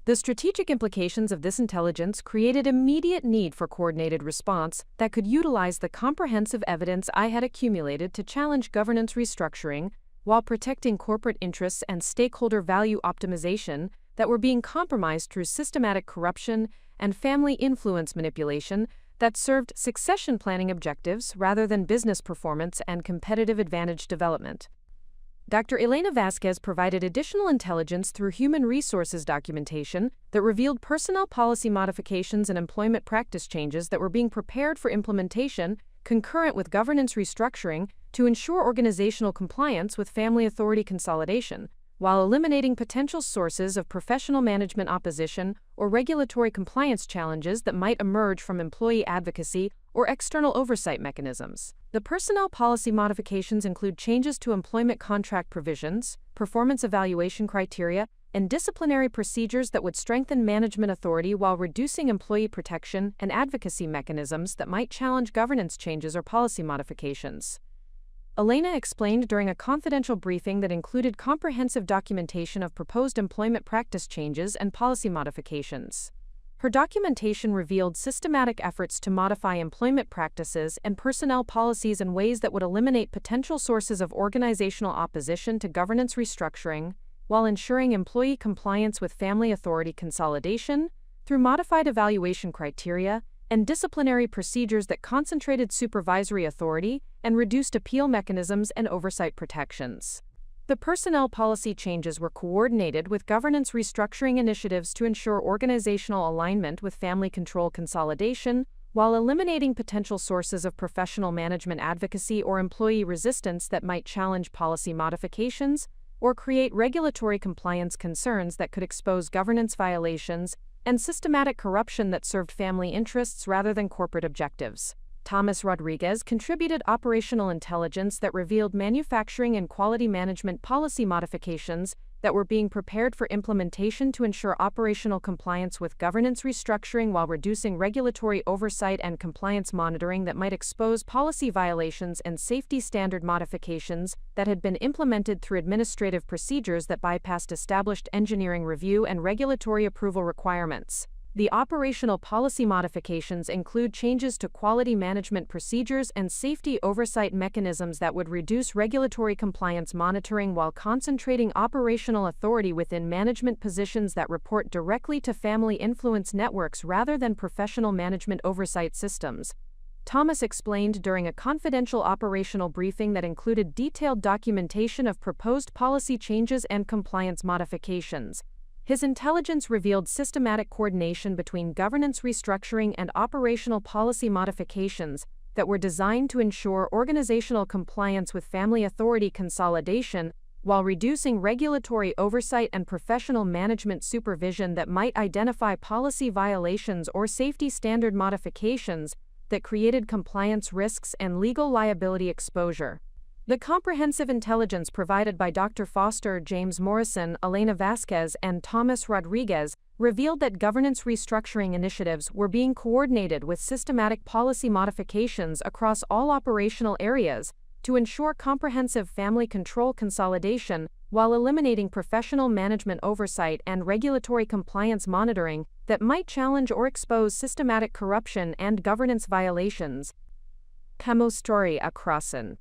The strategic implications of this intelligence created immediate need for coordinated response that could utilize the comprehensive evidence I had accumulated to challenge governance restructuring while protecting corporate interests and stakeholder value optimization that were being compromised through systematic corruption and family influence manipulation that served succession planning objectives rather than business performance and competitive advantage development. Dr. Elena Vasquez provided additional intelligence through human resources documentation that revealed personnel policy modifications and employment practice changes that were being prepared for implementation concurrent with governance restructuring to ensure organizational compliance with family authority consolidation, while eliminating potential sources of professional management opposition or regulatory compliance challenges that might emerge from employee advocacy or external oversight mechanisms. The personnel policy modifications include changes to employment contract provisions, performance evaluation criteria, and disciplinary procedures that would strengthen management authority while reducing employee protection and advocacy mechanisms that might challenge governance changes or policy modifications. Elena explained during a confidential briefing that included comprehensive documentation of proposed employment practice changes and policy modifications. Her documentation revealed systematic efforts to modify employment practices and personnel policies in ways that would eliminate potential sources of organizational opposition to governance restructuring, while ensuring employee compliance with family authority consolidation through modified evaluation criteria and disciplinary procedures that concentrated supervisory authority and reduced appeal mechanisms and oversight protections. The personnel policy changes were coordinated with governance restructuring initiatives to ensure organizational alignment with family control consolidation, while eliminating potential sources of professional management advocacy or employee resistance that might challenge policy modifications or create regulatory compliance concerns that could expose governance violations and systematic corruption that served family interests rather than corporate objectives. Thomas Rodriguez contributed operational intelligence that revealed manufacturing and quality management policy modifications that were being prepared for implementation to ensure operational compliance with governance restructuring while reducing regulatory oversight and compliance monitoring that might expose policy violations and safety standard modifications that had been implemented through administrative procedures that bypassed established engineering review and regulatory approval requirements. The operational policy modifications include changes to quality management procedures and safety oversight mechanisms that would reduce regulatory compliance monitoring while concentrating operational authority within management positions that report directly to family influence networks rather than professional management oversight systems. Thomas explained during a confidential operational briefing that included detailed documentation of proposed policy changes and compliance modifications. His intelligence revealed systematic coordination between governance restructuring and operational policy modifications that were designed to ensure organizational compliance with family authority consolidation while reducing regulatory oversight and professional management supervision that might identify policy violations or safety standard modifications that created compliance risks and legal liability exposure. The comprehensive intelligence provided by Dr. Foster, James Morrison, Elena Vasquez, and Thomas Rodriguez revealed that governance restructuring initiatives were being coordinated with systematic policy modifications across all operational areas to ensure comprehensive family control consolidation while eliminating professional management oversight and regulatory compliance monitoring that might challenge or expose systematic corruption and governance violations. Kamostory akrossen.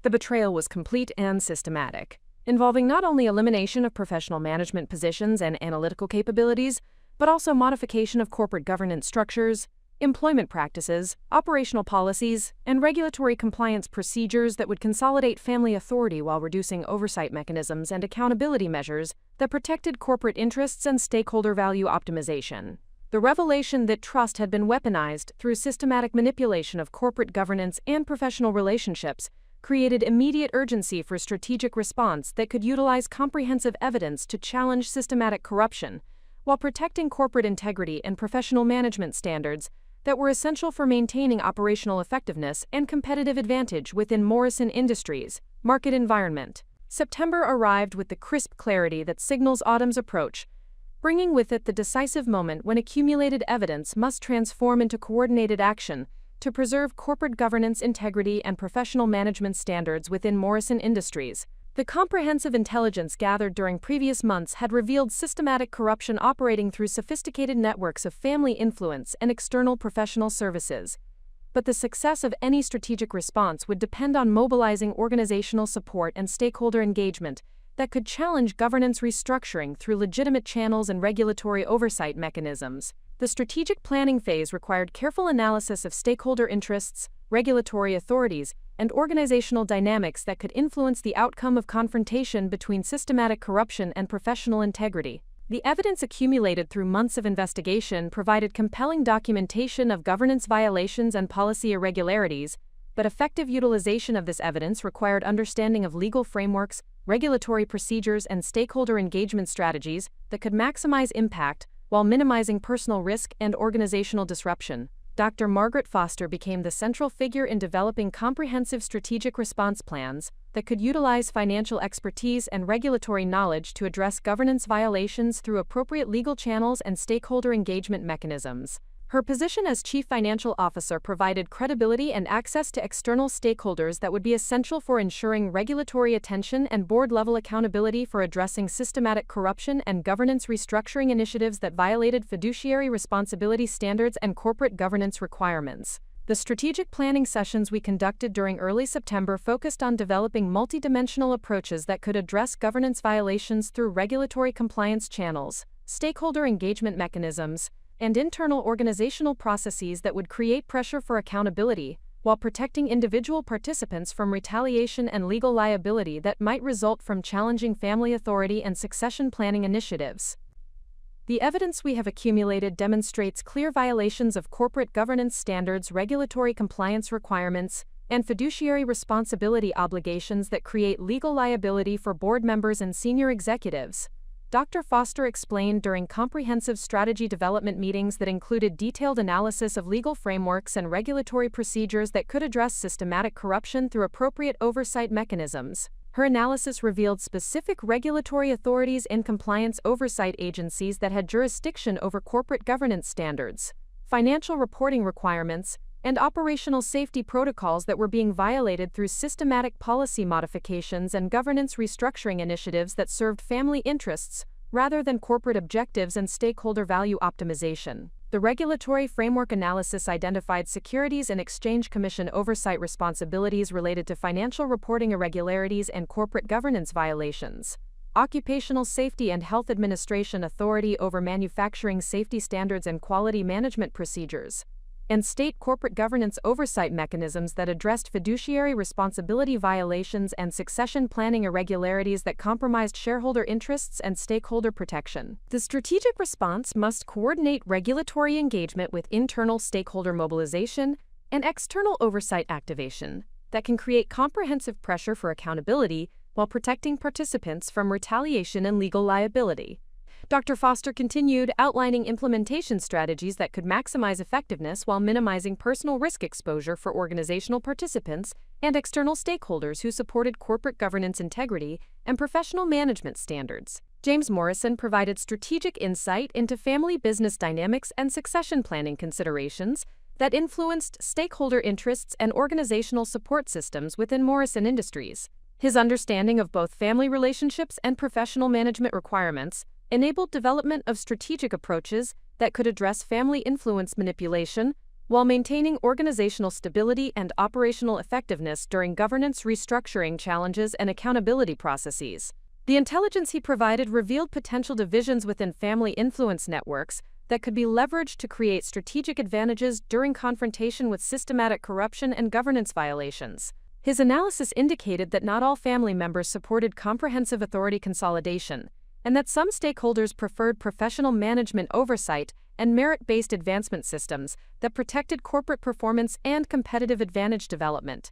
The betrayal was complete and systematic, involving not only elimination of professional management positions and analytical capabilities, but also modification of corporate governance structures, employment practices, operational policies, and regulatory compliance procedures that would consolidate family authority while reducing oversight mechanisms and accountability measures that protected corporate interests and stakeholder value optimization. The revelation that trust had been weaponized through systematic manipulation of corporate governance and professional relationships created immediate urgency for strategic response that could utilize comprehensive evidence to challenge systematic corruption, while protecting corporate integrity and professional management standards that were essential for maintaining operational effectiveness and competitive advantage within Morrison Industries' market environment. September arrived with the crisp clarity that signals autumn's approach, bringing with it the decisive moment when accumulated evidence must transform into coordinated action to preserve corporate governance integrity and professional management standards within Morrison Industries. The comprehensive intelligence gathered during previous months had revealed systematic corruption operating through sophisticated networks of family influence and external professional services. But the success of any strategic response would depend on mobilizing organizational support and stakeholder engagement that could challenge governance restructuring through legitimate channels and regulatory oversight mechanisms. The strategic planning phase required careful analysis of stakeholder interests, regulatory authorities, and organizational dynamics that could influence the outcome of confrontation between systematic corruption and professional integrity. The evidence accumulated through months of investigation provided compelling documentation of governance violations and policy irregularities, but effective utilization of this evidence required understanding of legal frameworks, regulatory procedures, and stakeholder engagement strategies that could maximize impact while minimizing personal risk and organizational disruption. Dr. Margaret Foster became the central figure in developing comprehensive strategic response plans that could utilize financial expertise and regulatory knowledge to address governance violations through appropriate legal channels and stakeholder engagement mechanisms. Her position as Chief Financial Officer provided credibility and access to external stakeholders that would be essential for ensuring regulatory attention and board-level accountability for addressing systematic corruption and governance restructuring initiatives that violated fiduciary responsibility standards and corporate governance requirements. The strategic planning sessions we conducted during early September focused on developing multidimensional approaches that could address governance violations through regulatory compliance channels, stakeholder engagement mechanisms, and internal organizational processes that would create pressure for accountability, while protecting individual participants from retaliation and legal liability that might result from challenging family authority and succession planning initiatives. The evidence we have accumulated demonstrates clear violations of corporate governance standards, regulatory compliance requirements, and fiduciary responsibility obligations that create legal liability for board members and senior executives. Dr. Foster explained during comprehensive strategy development meetings that included detailed analysis of legal frameworks and regulatory procedures that could address systematic corruption through appropriate oversight mechanisms. Her analysis revealed specific regulatory authorities and compliance oversight agencies that had jurisdiction over corporate governance standards, financial reporting requirements, and operational safety protocols that were being violated through systematic policy modifications and governance restructuring initiatives that served family interests rather than corporate objectives and stakeholder value optimization. The regulatory framework analysis identified Securities and Exchange Commission oversight responsibilities related to financial reporting irregularities and corporate governance violations, Occupational Safety and Health Administration authority over manufacturing safety standards and quality management procedures, and state corporate governance oversight mechanisms that addressed fiduciary responsibility violations and succession planning irregularities that compromised shareholder interests and stakeholder protection. The strategic response must coordinate regulatory engagement with internal stakeholder mobilization and external oversight activation that can create comprehensive pressure for accountability while protecting participants from retaliation and legal liability. Dr. Foster continued, outlining implementation strategies that could maximize effectiveness while minimizing personal risk exposure for organizational participants and external stakeholders who supported corporate governance integrity and professional management standards. James Morrison provided strategic insight into family business dynamics and succession planning considerations that influenced stakeholder interests and organizational support systems within Morrison Industries. His understanding of both family relationships and professional management requirements enabled development of strategic approaches that could address family influence manipulation while maintaining organizational stability and operational effectiveness during governance restructuring challenges and accountability processes. The intelligence he provided revealed potential divisions within family influence networks that could be leveraged to create strategic advantages during confrontation with systematic corruption and governance violations. His analysis indicated that not all family members supported comprehensive authority consolidation, and that some stakeholders preferred professional management oversight and merit-based advancement systems that protected corporate performance and competitive advantage development.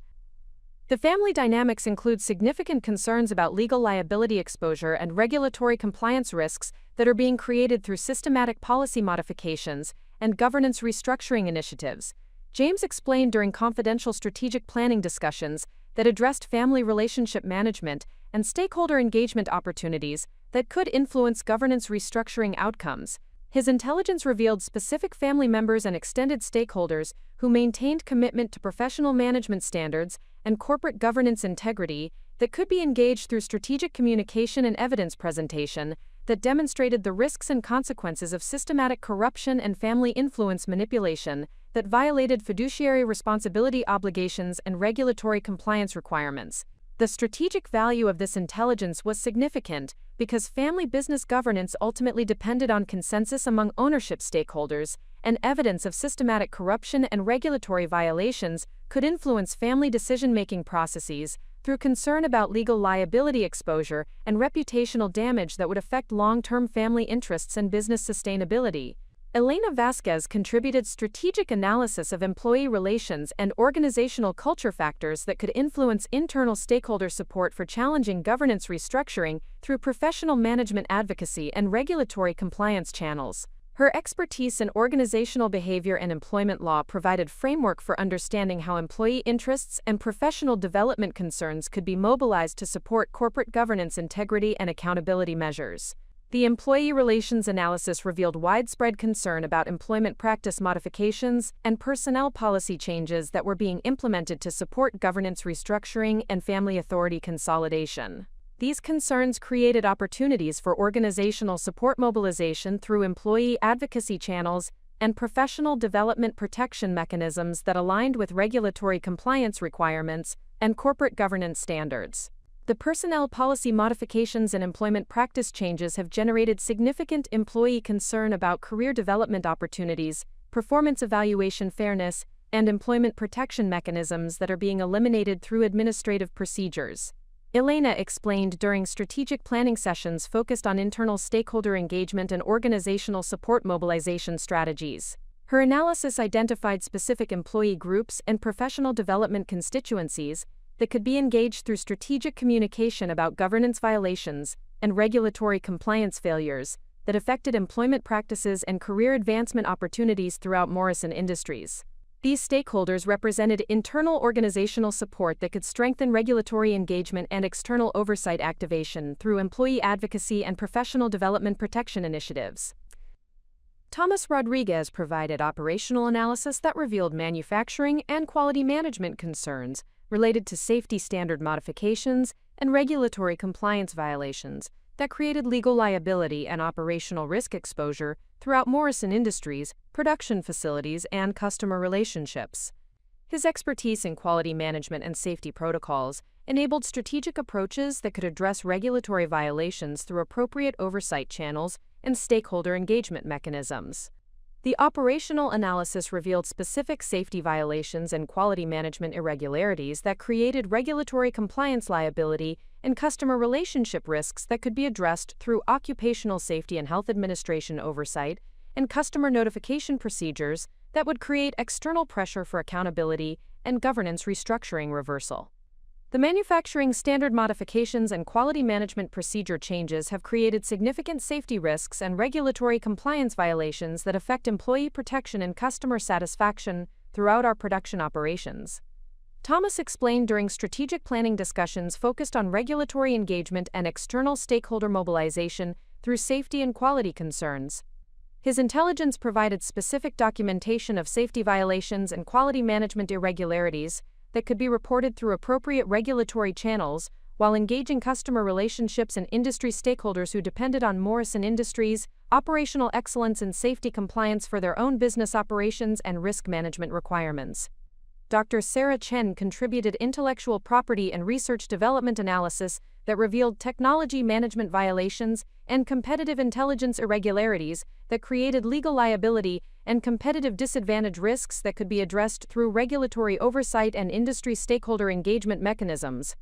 The family dynamics include significant concerns about legal liability exposure and regulatory compliance risks that are being created through systematic policy modifications and governance restructuring initiatives. James explained during confidential strategic planning discussions that addressed family relationship management and stakeholder engagement opportunities that could influence governance restructuring outcomes. His intelligence revealed specific family members and extended stakeholders who maintained commitment to professional management standards and corporate governance integrity that could be engaged through strategic communication and evidence presentation that demonstrated the risks and consequences of systematic corruption and family influence manipulation that violated fiduciary responsibility obligations and regulatory compliance requirements. The strategic value of this intelligence was significant because family business governance ultimately depended on consensus among ownership stakeholders, and evidence of systematic corruption and regulatory violations could influence family decision-making processes through concern about legal liability exposure and reputational damage that would affect long-term family interests and business sustainability. Elena Vasquez contributed strategic analysis of employee relations and organizational culture factors that could influence internal stakeholder support for challenging governance restructuring through professional management advocacy and regulatory compliance channels. Her expertise in organizational behavior and employment law provided framework for understanding how employee interests and professional development concerns could be mobilized to support corporate governance integrity and accountability measures. The employee relations analysis revealed widespread concern about employment practice modifications and personnel policy changes that were being implemented to support governance restructuring and family authority consolidation. These concerns created opportunities for organizational support mobilization through employee advocacy channels and professional development protection mechanisms that aligned with regulatory compliance requirements and corporate governance standards. The personnel policy modifications and employment practice changes have generated significant employee concern about career development opportunities, performance evaluation fairness, and employment protection mechanisms that are being eliminated through administrative procedures. Elena explained during strategic planning sessions focused on internal stakeholder engagement and organizational support mobilization strategies. Her analysis identified specific employee groups and professional development constituencies that could be engaged through strategic communication about governance violations and regulatory compliance failures that affected employment practices and career advancement opportunities throughout Morrison Industries. These stakeholders represented internal organizational support that could strengthen regulatory engagement and external oversight activation through employee advocacy and professional development protection initiatives. Thomas Rodriguez provided operational analysis that revealed manufacturing and quality management concerns related to safety standard modifications and regulatory compliance violations that created legal liability and operational risk exposure throughout Morrison Industries, production facilities, and customer relationships. His expertise in quality management and safety protocols enabled strategic approaches that could address regulatory violations through appropriate oversight channels and stakeholder engagement mechanisms. The operational analysis revealed specific safety violations and quality management irregularities that created regulatory compliance liability and customer relationship risks that could be addressed through occupational safety and health administration oversight and customer notification procedures that would create external pressure for accountability and governance restructuring reversal. The manufacturing standard modifications and quality management procedure changes have created significant safety risks and regulatory compliance violations that affect employee protection and customer satisfaction throughout our production operations. Thomas explained during strategic planning discussions focused on regulatory engagement and external stakeholder mobilization through safety and quality concerns. His intelligence provided specific documentation of safety violations and quality management irregularities that could be reported through appropriate regulatory channels while engaging customer relationships and industry stakeholders who depended on Morrison Industries' operational excellence and safety compliance for their own business operations and risk management requirements. Dr. Sarah Chen contributed intellectual property and research development analysis that revealed technology management violations and competitive intelligence irregularities that created legal liability and competitive disadvantage risks that could be addressed through regulatory oversight and industry stakeholder engagement mechanisms.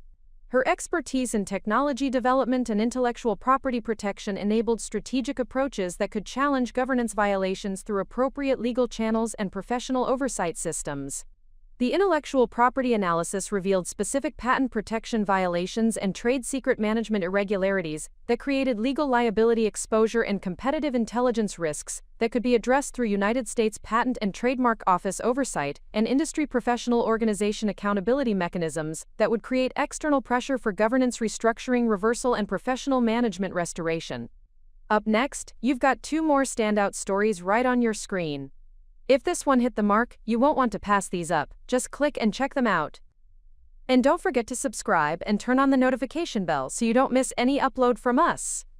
Her expertise in technology development and intellectual property protection enabled strategic approaches that could challenge governance violations through appropriate legal channels and professional oversight systems. The intellectual property analysis revealed specific patent protection violations and trade secret management irregularities that created legal liability exposure and competitive intelligence risks that could be addressed through United States Patent and Trademark Office oversight and industry professional organization accountability mechanisms that would create external pressure for governance restructuring, reversal, and professional management restoration. Up next, you've got 2 more standout stories right on your screen. If this one hit the mark, you won't want to pass these up. Just click and check them out. And don't forget to subscribe and turn on the notification bell so you don't miss any upload from us.